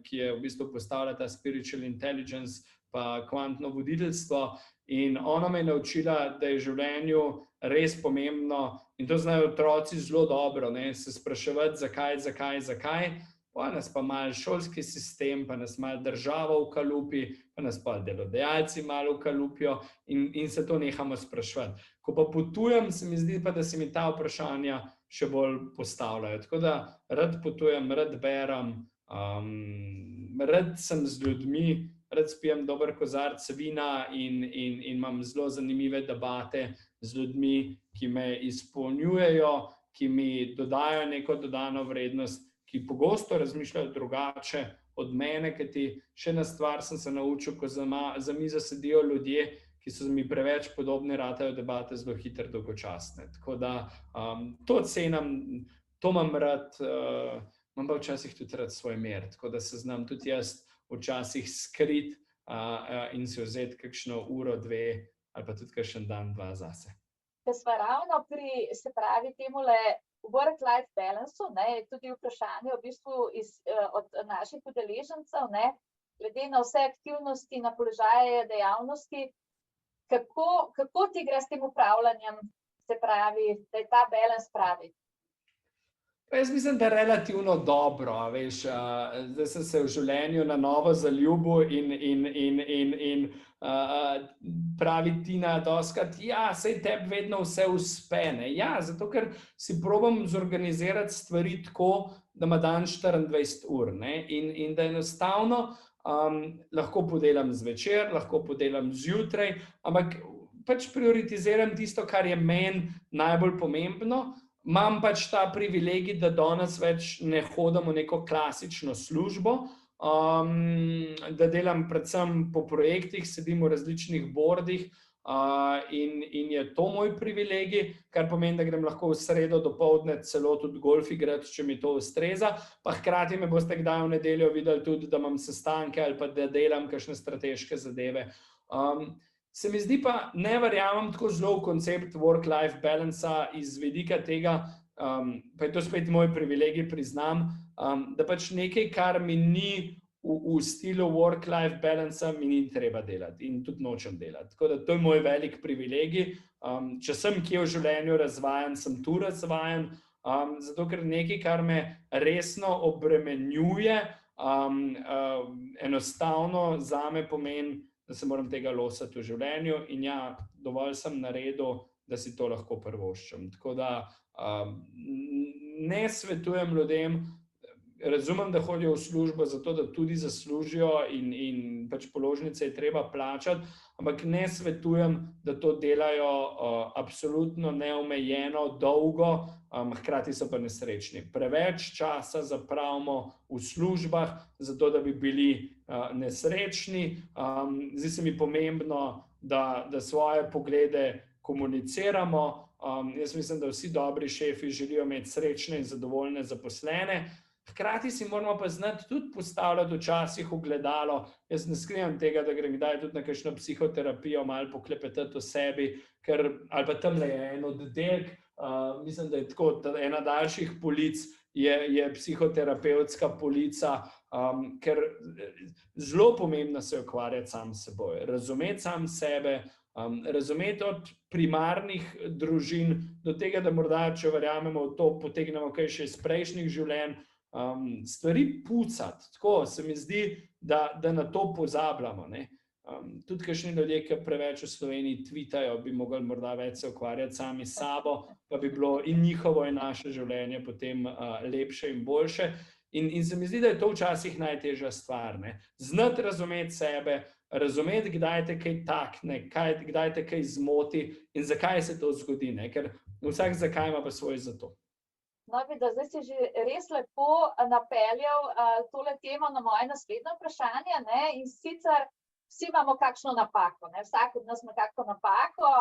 ki je v bistvu postavila ta spiritual intelligence pa kvantno voditeljstvo in ona me je naučila, da je v življenju res pomembno in to znajo otroci zelo dobro, se spraševati zakaj, pa nas pa malo šolski sistem, pa nas malo država ukalupi, pa nas pa delodajalci malo ukalupijo in se to nehamo spraševati. Ko pa potujem, se mi zdi pa, da se mi ta vprašanja še bolj postavljajo. Tako da rad potujem, rad berem, rad sem z ljudmi, rad spijem dober kozarc vina in imam zelo zanimive debate z ljudmi, ki me izpolnjujejo, ki mi dodajo neko dodano vrednost, ki pogosto razmišljajo drugače od mene, kajti še ena stvar sem se naučil, ko za mizo sedijo ljudje, ki so mi preveč podobne, ratajo debate zelo hitro dolgočasne. Tako da to cenim, to imam rad, imam pa včasih tudi rad svoj mir, tako da se znam tudi jaz včasih skrit in si vzeti kakšno uro, 2 ali pa tudi kakšen dan, 2 zase. Ker sva ravno pri, se pravi, temule work-life balance, je tudi vprašanje v bistvu od naših udeležencev, glede na vse aktivnosti, na položaje dejavnosti, kako ti gre s tem upravljanjem, se pravi, da je ta balans pravi? Jaz mislim, da relativno dobro, veš, zdaj sem se v življenju na novo zaljubil in pravi Tina doskrat, ja, saj tebi vedno vse uspe, ja, zato ker si probam zorganizirati stvari tako, da ima dan 24 ur, in da enostavno lahko podelam zvečer, lahko podelam zjutraj, ampak pač prioritiziram tisto, kar je meni najbolj pomembno. Imam pač ta privilegij, da danes več ne hodim v neko klasično službo, da delam predvsem po projektih, sedim v različnih bordih in je to moj privilegij, kar pomeni, da grem lahko v sredo dopoldne celo tudi golf igrati, če mi to ustreza, pa hkrati me boste kdaj v nedeljo videli tudi, da imam sestanke ali pa da delam kakšne strateške zadeve. Se mi zdi pa, ne verjamem tako zelo v koncept work-life balansa iz vidika tega, pa je to spet moj privilegij, priznam, da pač nekaj, kar mi ni v stilu work-life balansa, mi ni treba delati in tudi nočem delati. Tako da to je moj velik privilegij. Če sem kje v življenju razvajan, sem tu razvajan, zato ker nekaj, kar me resno obremenjuje, enostavno zame pomeni, da se moram tega losati v življenju in ja, dovolj sem naredil, da si to lahko privoščim. Tako da ne svetujem ljudem, razumem, da hodijo v službo zato, da tudi zaslužijo in pač položnice je treba plačati, ampak ne svetujem, da to delajo absolutno neomejeno, dolgo, hkrati so pa nesrečni. Preveč časa zapravimo v službah, zato da bi bili nesrečni. Zdi se mi pomembno, da svoje poglede komuniciramo. Jaz mislim, da vsi dobri šefi želijo imeti srečne in zadovoljne zaposlene. Hkrati si moramo pa znati tudi postavljati včasih ogledalo. Jaz ne skrivam tega, da grem kdaj tudi na kakšno psihoterapijo, malo poklepetati o sebi, ali pa tamle je en oddelek, mislim, da je tako, ena daljših polic je psihoterapevtska polica, ker zelo pomembno se ukvarjati sam s seboj, razumeti sam sebe, razumeti od primarnih družin do tega, da morda, če verjamemo v to, potegnemo kaj še iz prejšnjih življenj, stvari pucati. Tako se mi zdi, da na to pozabljamo, ne. Tudi kakšni ljudje, ki preveč v Sloveniji tvitajo, bi mogli morda več se ukvarjati sami s sabo, pa bi bilo in njihovo in naše življenje potem lepše in boljše. In se mi zdi, da je to včasih najtežja stvar, ne. Znati razumeti sebe, razumeti, kdaj te kaj takne, kdaj te kaj zmoti in zakaj se to zgodi, ne. Ker vsak zakaj ima pa svoj zato. No, Vida, zdaj si že res lepo napeljal tole temo na moje naslednje vprašanje, ne, in sicer vsi imamo kakšno napako, ne, vsak od nas ima kakšno napako,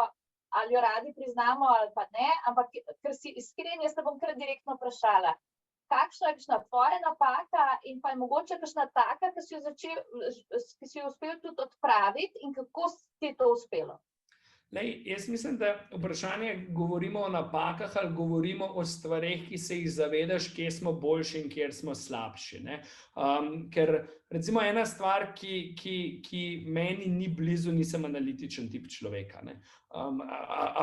ali jo radi priznamo ali pa ne, ampak ker si iskren, jaz te bom kar direktno vprašala, kakšna je kakšna tvoja napaka in pa je mogoče kakšna taka, ki si jo uspel tudi odpraviti in kako ti je to uspelo? Lej, jaz mislim, da vprašanje govorimo o napakah ali govorimo o stvareh, ki se jih zavedaš, kje smo boljši in kjer smo slabši, ne. Ker recimo ena stvar, ki meni ni blizu, nisem analitičen tip človeka, ne.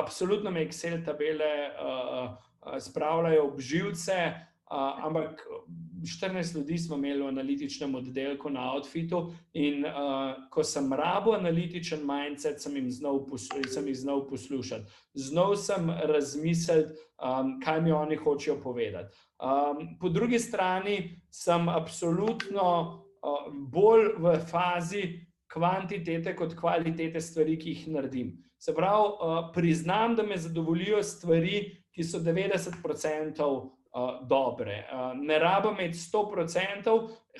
Absolutno me Excel tabele spravljajo ob živce, ampak 14 ljudi smo imeli v analitičnem oddelku na Outfitu in ko sem rabil analitičen mindset, sem jih znal poslušati. Znal sem razmisliti, kaj mi oni hočejo povedati. Po drugi strani sem absolutno bolj v fazi kvantitete kot kvalitete stvari, ki jih naredim. Se pravi, priznam, da me zadovoljijo stvari, ki so 90% dobre. Ne rabim imeti 100%,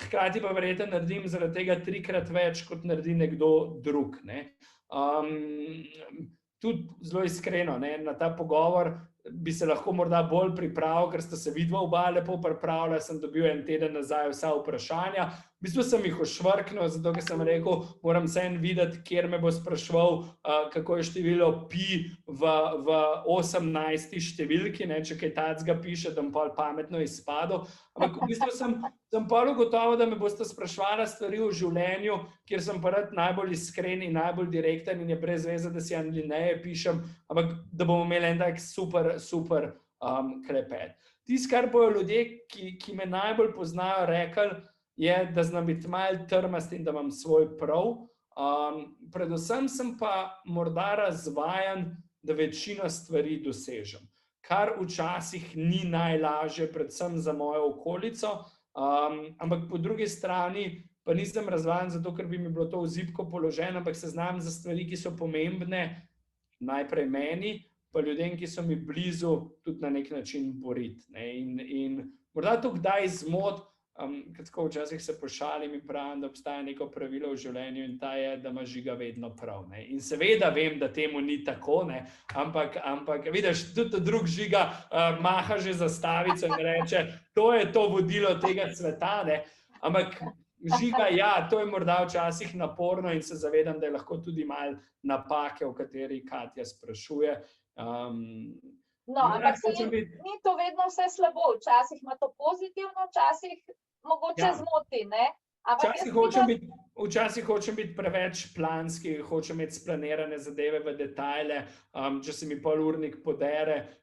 hkrati pa verjetno naredim zaradi tega 3-krat več, kot naredi nekdo drug, ne. Tudi zelo iskreno, ne, na ta pogovor bi se lahko morda bolj pripravil, ker sta se vidva oba lepo pripravila, sem dobil en teden nazaj vsa vprašanja. V bistvu sem jih ošvrknil, zato ker sem rekel, moram vseeno videti, kjer me bo spraševal, kako je število pi v 18. številki, ne, če kaj takega piše, da bom pol pametno izpadel. Ampak v bistvu sem pol ugotovil, da me boste spraševala stvari v življenju, kjer sem pa rad najbolj iskren in najbolj direkten in je brez veze, da si alineje pišem, ampak da bomo imeli en tak super klepet. Tisto, kar bojo ljudje, ki me najbolj poznajo, rekli, je, da znam biti malo trmast in da imam svoj prav. Predvsem sem pa morda razvajen, da večino stvari dosežem. Kar včasih ni najlažje, predvsem za mojo okolico, ampak po drugi strani pa nisem razvajen zato, ker bi mi bilo to v zibko položeno, ampak se znam za stvari, ki so pomembne, najprej meni, pa ljudem, ki so mi blizu, tudi na nek način boriti, ne. In morda to kdaj zmot, ker tako včasih se pošalim in pravim, da obstaja neko pravilo v življenju in ta je, da ima Žiga vedno prav, ne. In seveda vem, da temu ni tako, ne, ampak vidiš, tudi drug Žiga maha že zastavico in reče, to je to vodilo tega sveta, ne, ampak Žiga, ja, to je morda včasih naporno in se zavedam, da je lahko tudi malo napake, o kateri Katja sprašuje. No, ampak ni to vedno vse slabo, včasih ima to pozitivno, včasih mogoče zmoti, ne? Včasih hočem biti preveč planski, hočem imeti splanirane zadeve v detajle, če se mi pol urnik podere,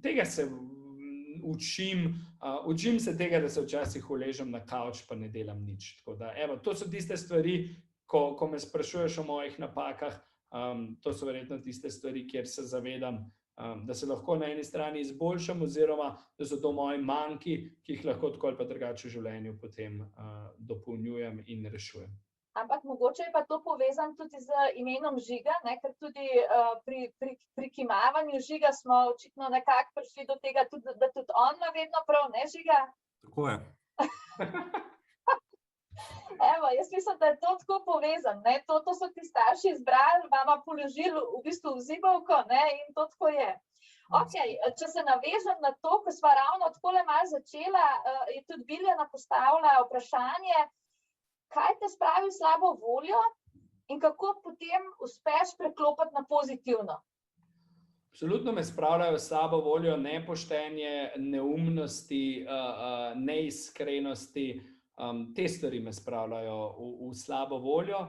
tega se učim se tega, da se včasih uležem na kavč, pa ne delam nič. Tako da, evo, to so tiste stvari, ko me sprašuješ o mojih napakah, to so verjetno tiste stvari, kjer se zavedam, da se lahko na eni strani izboljšam oziroma da so to moji manki, ki jih lahko tako ali pa drugače v življenju potem dopolnjujem in rešujem. Ampak mogoče je pa to povezano tudi z imenom Žiga, ne? Ker tudi pri kimavanju Žiga smo očitno nekako prišli do tega, da tudi on ima vedno prav, ne Žiga? Tako je. Evo, jaz mislim, da je to tako povezano, ne, to so ti starši izbrali, mama položili v bistvu v zibelko, ne, in to tako je. Okay, če se navežem na to, ko sva ravno takole malo začela, je tudi Biljana postavila vprašanje, kaj te spravi v slabo voljo in kako potem uspeš preklopiti na pozitivno? Absolutno me spravljajo slabo voljo, nepoštenje, neumnosti, neiskrenosti. Te stvari me spravljajo v slabo voljo.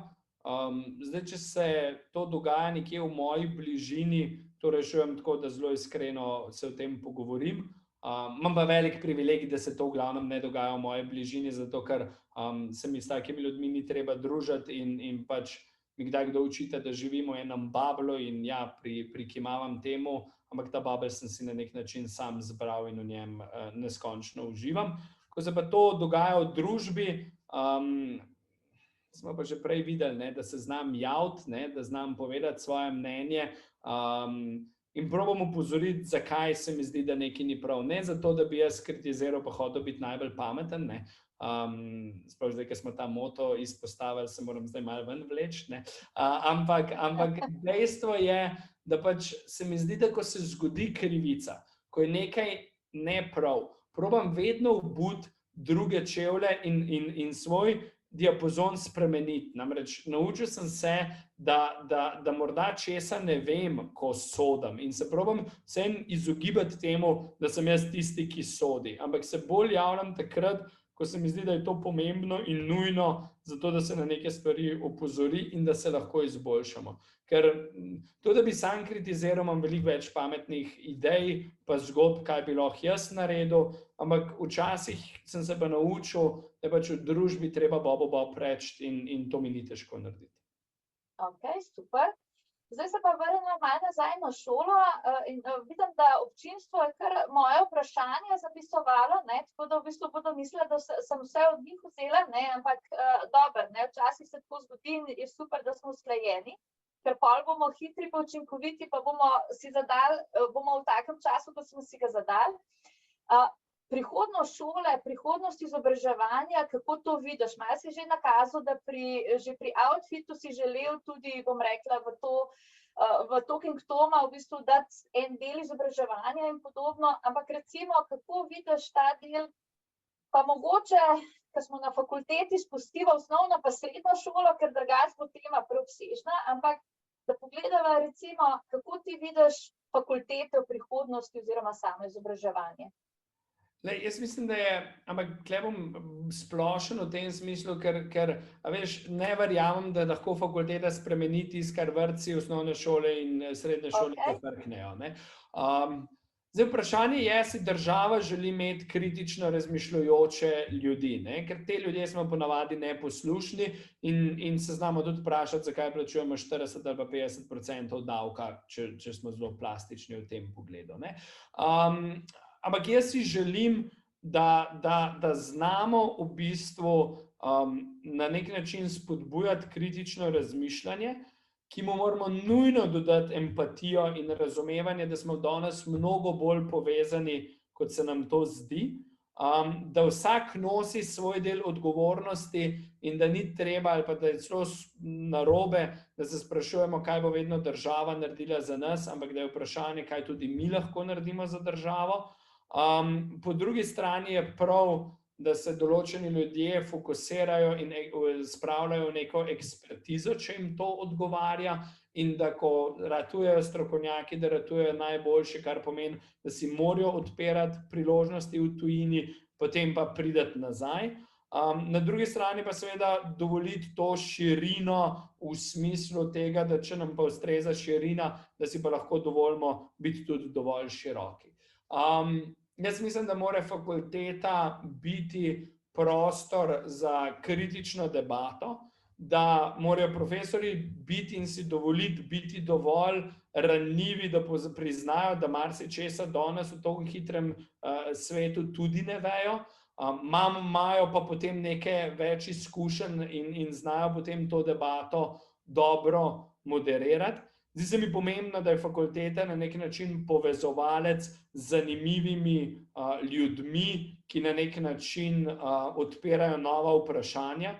Zdaj, če se to dogaja nekje v moji bližini, to rešujem tako, da zelo iskreno se o tem pogovorim. Imam pa velik privilegij, da se to v glavnem ne dogaja v moji bližini, zato ker se mi s takimi ljudmi ni treba družiti in pač mi kdaj kdo učite, da živimo v enem bablu in ja, prikimavam temu, ampak ta babel sem si na nek način sam zbral in v njem neskončno uživam. Ko se pa to dogaja v družbi, smo pa že prej videli, ne, da se znam javiti, ne, da znam povedati svoje mnenje in probam opozoriti, zakaj se mi zdi, da nekaj ni prav. Ne zato, da bi jaz kritiziral pa hotel biti najbolj pameten, ne. Sploh zdaj, ko smo ta moto izpostavili, se moram zdaj malo ven vleči, ne. Ampak dejstvo je, da pač se mi zdi, da ko se zgodi krivica, ko je nekaj ne prav, probam vedno obuti druge čevlje in svoj diapazon spremeniti. Namreč naučil sem se, da morda česa ne vem, ko sodim in se probam vseeno izogibati temu, da sem jaz tisti, ki sodi. Ampak se bolj javljam takrat, ko se mi zdi, da je to pomembno in nujno, zato da se na neke stvari opozori in da se lahko izboljšamo. Ker to, da bi sam kritiziral, imam veliko več pametnih idej, pa zgodb, kaj bi lahko jaz naredil, ampak včasih sem se pa naučil, da pač v družbi treba bob reči in to mi ni težko narediti. Ok, super. Zdaj se pa vrnemo malo nazaj na šolo in vidim, da občinstvo je kar moje vprašanje zapisovalo, ne, tako da v bistvu bodo mislili, da sem vse od njih vzela, ne, ampak dobro, ne, včasih se tako zgodi in je super, da smo usklajeni, ker pol bomo hitri pa učinkoviti, pa bomo si zadali, bomo v takem času, ko smo si ga zadali. Prihodnost šole, prihodnost izobraževanja, kako to vidiš? Malo si že nakazal, da že pri outfitu si želel tudi, bom rekla, v Talking Toma v bistvu dati en del izobraževanja in podobno, ampak recimo, kako vidiš ta del, pa mogoče, ker smo na fakulteti, spustiva osnovno pa srednjo šolo, ker drugače bo tema preobsežna, ampak da pogledava recimo, kako ti vidiš fakultete v prihodnosti oziroma samo izobraževanje. Jaz mislim, da je, ampak tukaj bom splošen v tem smislu, ker veš, ne verjamem, da lahko fakulteta spremeni tisto, kar vrtci, osnovne šole in srednje šole povrhnejo. Zdaj vprašanje je, si država želi imeti kritično razmišljujoče ljudi, ne? Ker te ljudje smo ponavadi neposlušni in se znamo tudi vprašati, zakaj plačujemo 40 ali pa 50% davka, če smo zelo plastični v tem pogledu, ne? Ampak jaz si želim, da znamo v bistvu na nek način spodbujati kritično razmišljanje, ki mu moramo nujno dodati empatijo in razumevanje, da smo danes mnogo bolj povezani, kot se nam to zdi, da vsak nosi svoj del odgovornosti in da ni treba ali pa da je celo narobe, da se sprašujemo, kaj bo vedno država naredila za nas, ampak da je vprašanje, kaj tudi mi lahko naredimo za državo. Po drugi strani je prav, da se določeni ljudje fokusirajo in spravljajo neko ekspertizo, če jim to odgovarja, in da ko ratujejo strokovnjaki, da ratujejo najboljši, kar pomeni, da si morajo odpirati priložnosti v tujini, potem pa prideti nazaj. Na drugi strani pa seveda dovoliti to širino v smislu tega, da če nam pa ustreza širina, da si pa lahko dovolimo biti tudi dovolj široki. Jaz mislim, da mora fakulteta biti prostor za kritično debato, da morajo profesorji biti in si dovoliti biti dovolj ranljivi, da priznajo, da marsičesa danes v tem hitrem svetu tudi ne vejo, imajo pa potem nekaj več izkušenj in znajo potem to debato dobro moderirati. Zdi se mi pomembno, da je fakulteta na nek način povezovalec z zanimivimi ljudmi, ki na nek način odpirajo nova vprašanja.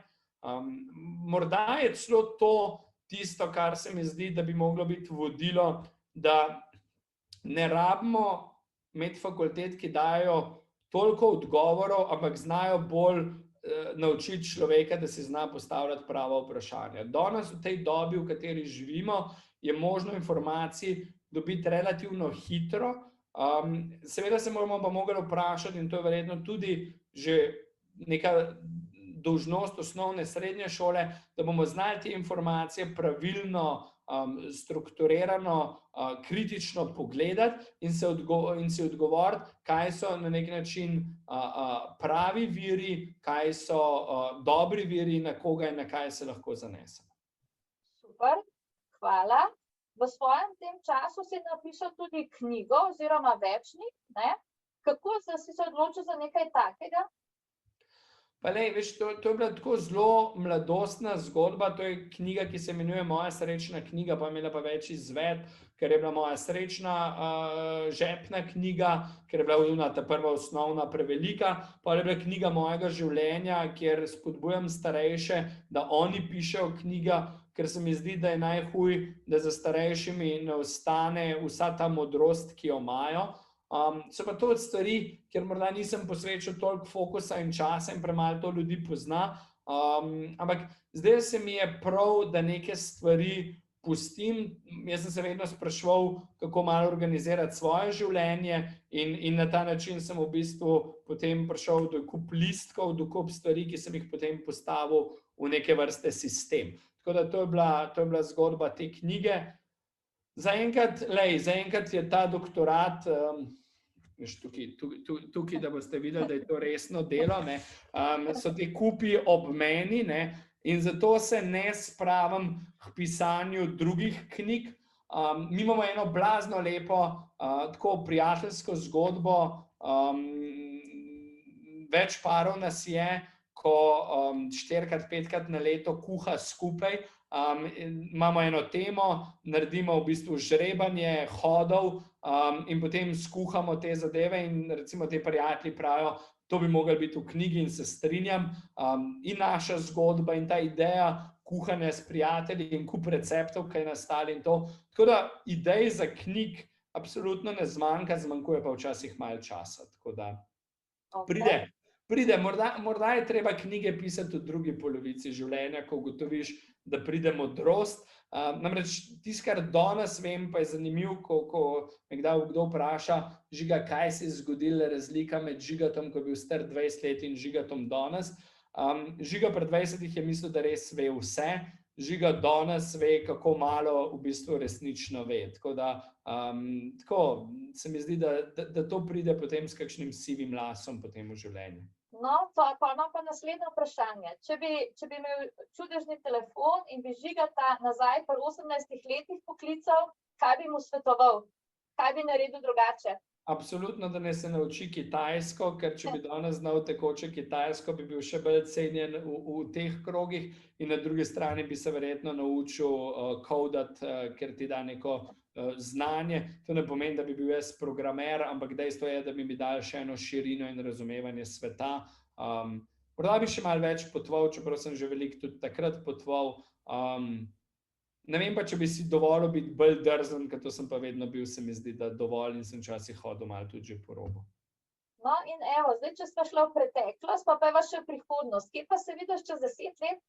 Morda je celo to tisto, kar se mi zdi, da bi moglo biti vodilo, da ne rabimo imeti fakultet, ki dajo toliko odgovorov, ampak znajo bolj naučiti človeka, da si zna postavljati prava vprašanja. Danes v tej dobi, v kateri živimo, je možno informacij dobiti relativno hitro. Seveda se moramo pa mogli vprašati, in to je verjetno tudi že neka dolžnost osnovne srednje šole, da bomo znali te informacije pravilno, strukturirano, kritično pogledati in si odgovoriti, kaj so na nek način pravi viri, kaj so dobri viri, na koga in na kaj se lahko zanesemo. Super, hvala. V svojem tem času si napisal tudi knjigo oziroma večnik, ne? Kako si se odločil za nekaj takega? Pa lej, veš, to je bila tako zelo mladostna zgodba, to je knjiga, ki se imenuje Moja srečna knjiga, pa je imela pa več izvedb, ker je bila moja srečna žepna knjiga, ker je bila ta prva osnovna prevelika, pa je bila knjiga mojega življenja, kjer spodbujam starejše, da oni pišejo knjiga, ker se mi zdi, da je najhuj, da za starejšimi ne ostane vsa ta modrost, ki jo imajo. So pa to od stvari, kjer morda nisem posvečal toliko fokusa in časa in premalo to ljudi pozna, ampak zdaj se mi je prav, da neke stvari pustim. Jaz sem se vedno spraševal, kako malo organizirati svoje življenje in na ta način sem v bistvu potem prišel do kup listkov, do kup stvari, ki sem jih potem postavil v neke vrste sistem. Tako da to je bila zgodba te knjige. Zaenkrat je ta doktorat, tukaj, da boste videli, da je to resno delo, so te kupi ob meni, in zato se ne spravim k pisanju drugih knjig. Mi imamo eno blazno lepo, tako prijateljsko zgodbo, več parov nas je, ko 4-krat, 5-krat na leto kuha skupaj. Imamo eno temo, naredimo v bistvu žrebanje hodov in potem skuhamo te zadeve in recimo te prijatelji pravijo, to bi moglo biti v knjigi in se strinjam. In naša zgodba in ta ideja kuhanja s prijatelji in kup receptov, ki je nastali in to. Tako da idej za knjig absolutno ne zmanjka, zmanjkuje pa včasih malo časa. Tako da pride, morda je treba knjige pisati v drugi polovici življenja, ko ugotoviš, da pride modrost. Namreč tisto, kar danes vem, pa je zanimivo, ko me kdaj kdo vpraša, Žiga, kaj se je zgodila razlika med Žigatom, ko je bil star 20 let in Žigatom danes. Žiga pred 20 je mislil, da res ve vse. Žiga danes ve, kako malo v bistvu resnično ve. Tako da se mi zdi, da to pride potem s kakšnim sivim lasom potem v življenju. No, pa naslednje vprašanje. Če bi imel čudežni telefon in bi Žigata nazaj pri 18 letih poklical, kaj bi mu svetoval? Kaj bi naredil drugače? Absolutno, da ne se nauči kitajsko, ker če bi danes znal tekoče kitajsko, bi bil še bolj cenjen v teh krogih in na drugi strani bi se verjetno naučil kodati, ker ti da neko znanje. To ne pomeni, da bi bil jaz programer, ampak dejstvo je, da bi mi dal še eno širino in razumevanje sveta. Morda bi še malo več potoval, čeprav sem že veliko tudi takrat potoval. Ne vem pa, če bi si dovolil biti bolj drzen, ker to sem pa vedno bil, se mi zdi, da dovolj in sem včasih hodil malo tudi že po robu. No in evo, zdaj, če smo šli v preteklost, pa pa še v prihodnost. Kje pa se vidiš čez 10 let?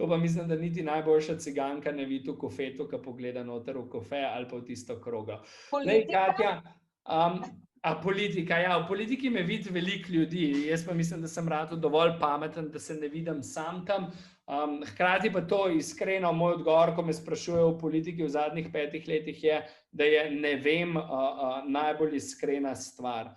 To pa mislim, da niti najboljša ciganka ne vidi v kofetu, ko pogleda noter v kofe ali pa v tisto krogo. Politika? Politika, ja, v politiki me vidi veliko ljudi. Jaz pa mislim, da sem rado dovolj pameten, da se ne vidim sam tam. Hkrati pa to iskreno, moj odgovor, ko me sprašujejo o politiki v zadnjih 5 letih je, da je ne vem najbolj iskrena stvar.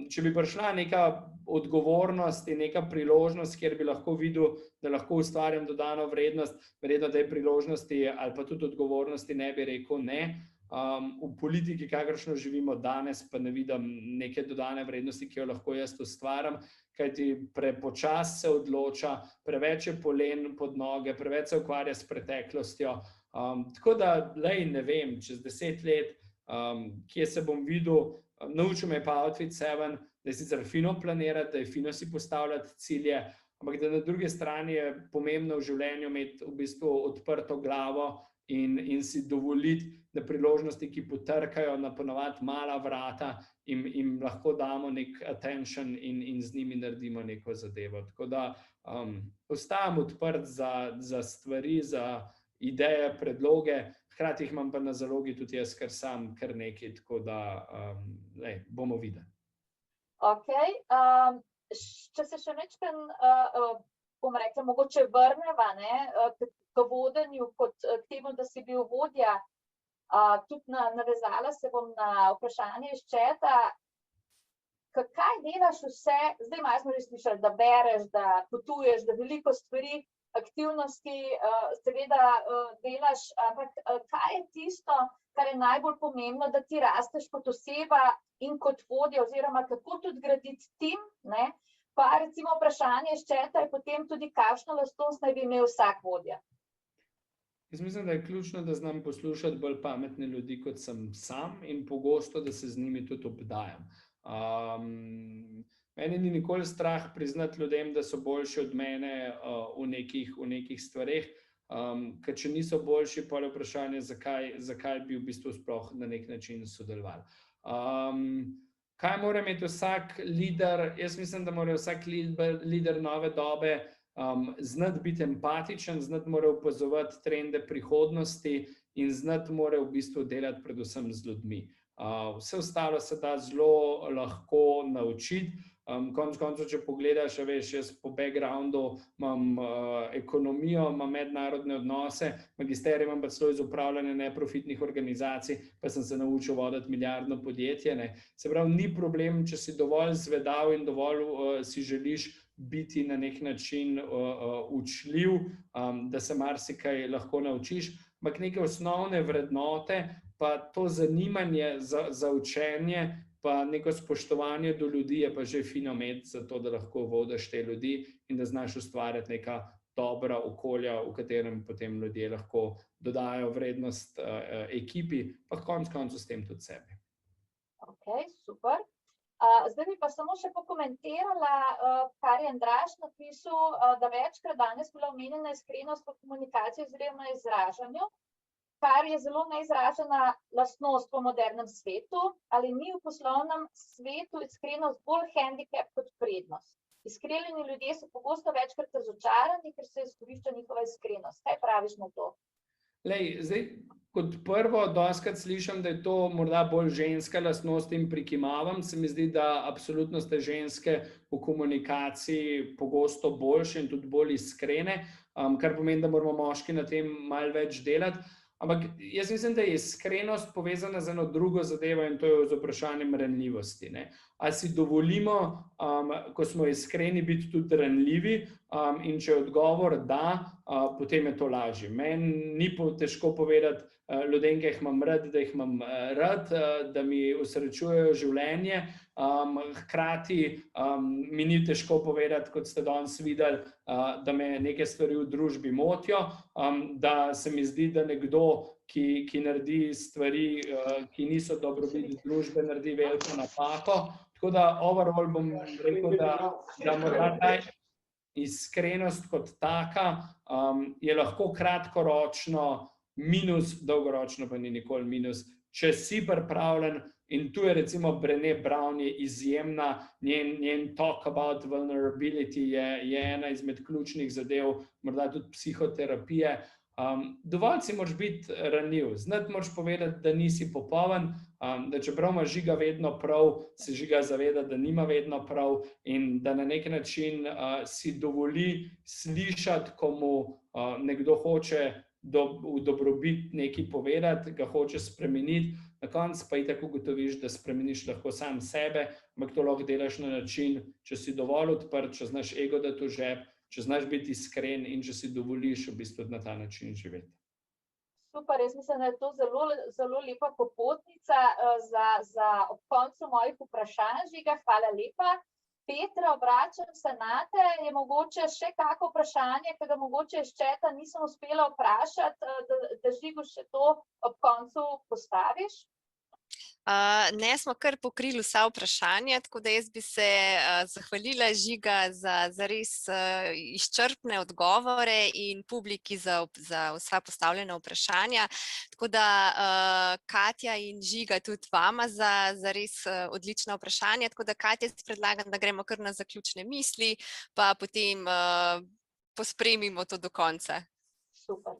Če bi prišla neka odgovornost in neka priložnost, kjer bi lahko videl, da lahko ustvarjam dodano vrednost, verjetno tej priložnosti ali pa tudi odgovornosti ne bi rekel ne. V politiki, kakršno živimo danes, pa ne vidim neke dodane vrednosti, ki jo lahko jaz ustvarjam, kajti prepočasi se odloča, preveč je polen pod noge, preveč se ukvarja s preteklostjo. Tako da, ne vem, čez 10 let, kje se bom videl, naučil me pa Outfit 7, da je sicer fino planirati, da je fino si postavljati cilje, ampak da na drugi strani je pomembno v življenju imeti v bistvu odprto glavo in si dovoliti, da priložnosti, ki potrkajo na ponavadi mala vrata, jim lahko damo nek attention in z njimi naredimo neko zadevo. Tako da ostajam odprt za stvari, za ideje, predloge, hkrati jih imam pa na zalogi tudi jaz, ker sam kar nekaj, tako da bomo videli. Ok, če se še nekaj, bom rekla, mogoče vrneva, k vodenju, kot k temu, da si bil vodja, tudi navezala se bom na vprašanje iz četa, kaj delaš vse, zdaj malo smo že slišali, da bereš, da potuješ, da veliko stvari, aktivnosti, seveda delaš, ampak kaj je tisto, kar je najbolj pomembno, da ti rasteš kot oseba in kot vodja, oziroma kako tudi graditi tim, pa recimo vprašanje iz četa je potem tudi, kakšno lastnost naj bi imel vsak vodja. Jaz mislim, da je ključno, da znam poslušati bolj pametne ljudi, kot sem sam, in pogosto, da se z njimi tudi obdajam. Mene ni nikoli strah priznati ljudem, da so boljši od mene v nekih stvareh, ker če niso boljši, pa je vprašanje, zakaj bi v bistvu sploh na nek način sodelovali. Kaj mora imeti vsak lider? Jaz mislim, da mora vsak lider nove dobe znati biti empatičen, znati mora opazovati trende prihodnosti in znati mora v bistvu delati predvsem z ljudmi. Vse ostalo se da zelo lahko naučiti. Konec koncev, če pogledaš, veš, jaz po backgroundu imam ekonomijo, imam mednarodne odnose, magisterij imam pa celo iz upravljanja neprofitnih organizacij, pa sem se naučil voditi milijardno podjetje. Se pravi, ni problem, če si dovolj zvedav in dovolj si želiš biti na nek način učljiv, da se marsikaj lahko naučiš, ampak neke osnovne vrednote, pa to zanimanje za učenje, pa neko spoštovanje do ljudi je pa že fino imeti za to, da lahko vodiš te ljudi in da znaš ustvarjati neka dobra okolja, v katerem potem ljudje lahko dodajo vrednost ekipi, pa konec koncev s tem tudi sebi. Ok, super. Zdaj bi pa samo še pokomentirala, kar je Andraž napisal, da večkrat danes bila omenjena iskrenost v komunikaciji oziroma izražanju, kar je zelo neizražena lastnost v modernem svetu, ali ni v poslovnem svetu iskrenost bolj handicap kot prednost? Iskreni ljudje so pogosto večkrat razočarani, ker se izkorišča njihova iskrenost. Kaj praviš na to? Zdaj, kot prvo, dostikrat slišim, da je to morda bolj ženska lastnost in prikimavam. Se mi zdi, da absolutno ste ženske v komunikaciji pogosto boljše in tudi bolj iskrene, kar pomeni, da moramo moški na tem malo več delati. Ampak jaz mislim, da je iskrenost povezana z eno drugo zadevo in to je z vprašanjem ranljivosti. Ali si dovolimo, ko smo iskreni, biti tudi ranljivi, in če je odgovor da, potem je to lažje. Meni ni težko povedati ljudem, ki jih imam rad, da jih imam rad, da mi osrečujejo življenje, hkrati mi ni težko povedati, kot ste danes videli, da me neke stvari v družbi motijo, da se mi zdi, da nekdo, ki naredi stvari, ki niso dobrobit družbe, naredi veliko napako. Tako da overall bom rekel, da morda ta iskrenost kot taka je lahko kratkoročno minus, dolgoročno pa ni nikoli minus, če si pripravljen. In tu je recimo Brené Brown je izjemna, njen talk about vulnerability je ena izmed ključnih zadev, morda tudi psihoterapije. Dovolj si moraš biti ranljiv, znati moraš povedati, da nisi popoln, da čeprav ima Žiga vedno prav, se Žiga zaveda, da nima vedno prav in da na nek način si dovoli slišati, ko mu nekdo hoče v dobrobit nekaj povedati, ga hoče spremeniti, na koncu pa itak ugotoviš, da spremeniš lahko sam sebe, ampak to lahko delaš na način, če si dovolj odprt, če znaš ego dati v žep, če znaš biti iskren in če si dovoliš v bistvu na ta način živeti. Super, jaz mislim, da je to zelo lepa popotnica za ob koncu mojih vprašanj, Žiga, hvala lepa. Petra, obračam se nate, je mogoče še kako vprašanje, ki ga mogoče iz četa nisem uspela vprašati, da Žigu še to ob koncu postaviš? Ne, smo kar pokrili vsa vprašanja, tako da jaz bi se zahvalila Žiga za res izčrpne odgovore in publiki za vsa postavljena vprašanja. Tako da Katja in Žiga tudi vama za res odlična vprašanja. Tako da Katja, predlagam, da gremo kar na zaključne misli, pa potem pospremimo to do konca. Super.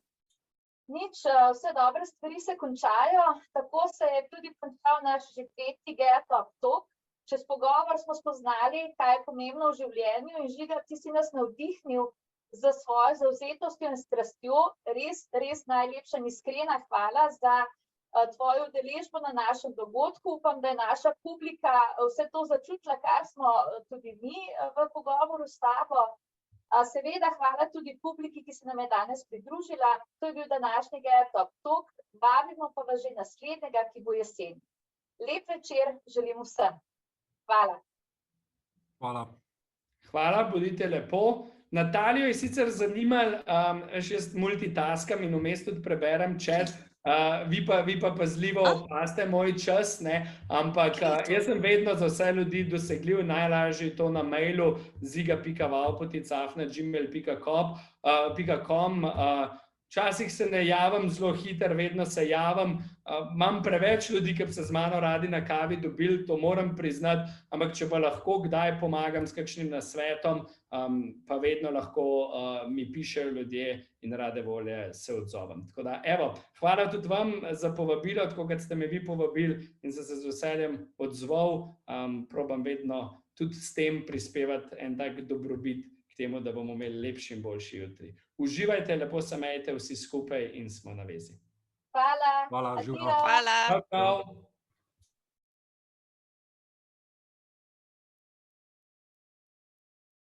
Nič, vse dobre stvari se končajo, tako se je tudi končal naš že 3. GeaTalk Talk. Čez pogovor smo spoznali, kaj je pomembno v življenju in Žiga, ti si nas navdihnil za svojo zavzetostjo in strastjo. Res najlepša in iskrena hvala za tvojo udeležbo na našem dogodku. Upam, da je naša publika vse to začutila, kar smo tudi mi v pogovoru s tabo. Seveda hvala tudi publiki, ki se nam je danes pridružila. To je bil današnji GeaTalk Talk. Vabimo pa vas že naslednjega, ki bo jesen. Lep večer želim vsem. Hvala. Hvala. Hvala, bodite lepo. Natalijo je sicer zanimalo, še multitaskam in vmes tudi preberem chat, vi pa pazljivo opazite moj čas, ne? Ampak jaz sem vedno za vse ljudi dosegljiv, najlažje to na mailu ziga.vavpoti@gmail.com. Včasih se ne javim zelo hitro, vedno se javim. Imam preveč ljudi, ki bi se z mano radi na kavi dobili, to moram priznati, ampak če pa lahko kdaj pomagam s kakšnim nasvetom, pa vedno lahko mi pišejo ljudje in rade volje se odzovem. Tako da, evo, hvala tudi vam za povabilo, tako kot ste me vi povabili in sem se z veseljem odzval. Probam vedno tudi s tem prispevati en tak dobrobit k temu, da bomo imeli lepši in boljši jutri. Uživajte, lepo se imejte vsi skupaj in smo na vezi. Hvala. Hvala, Žuga. Hvala. Čau, čau.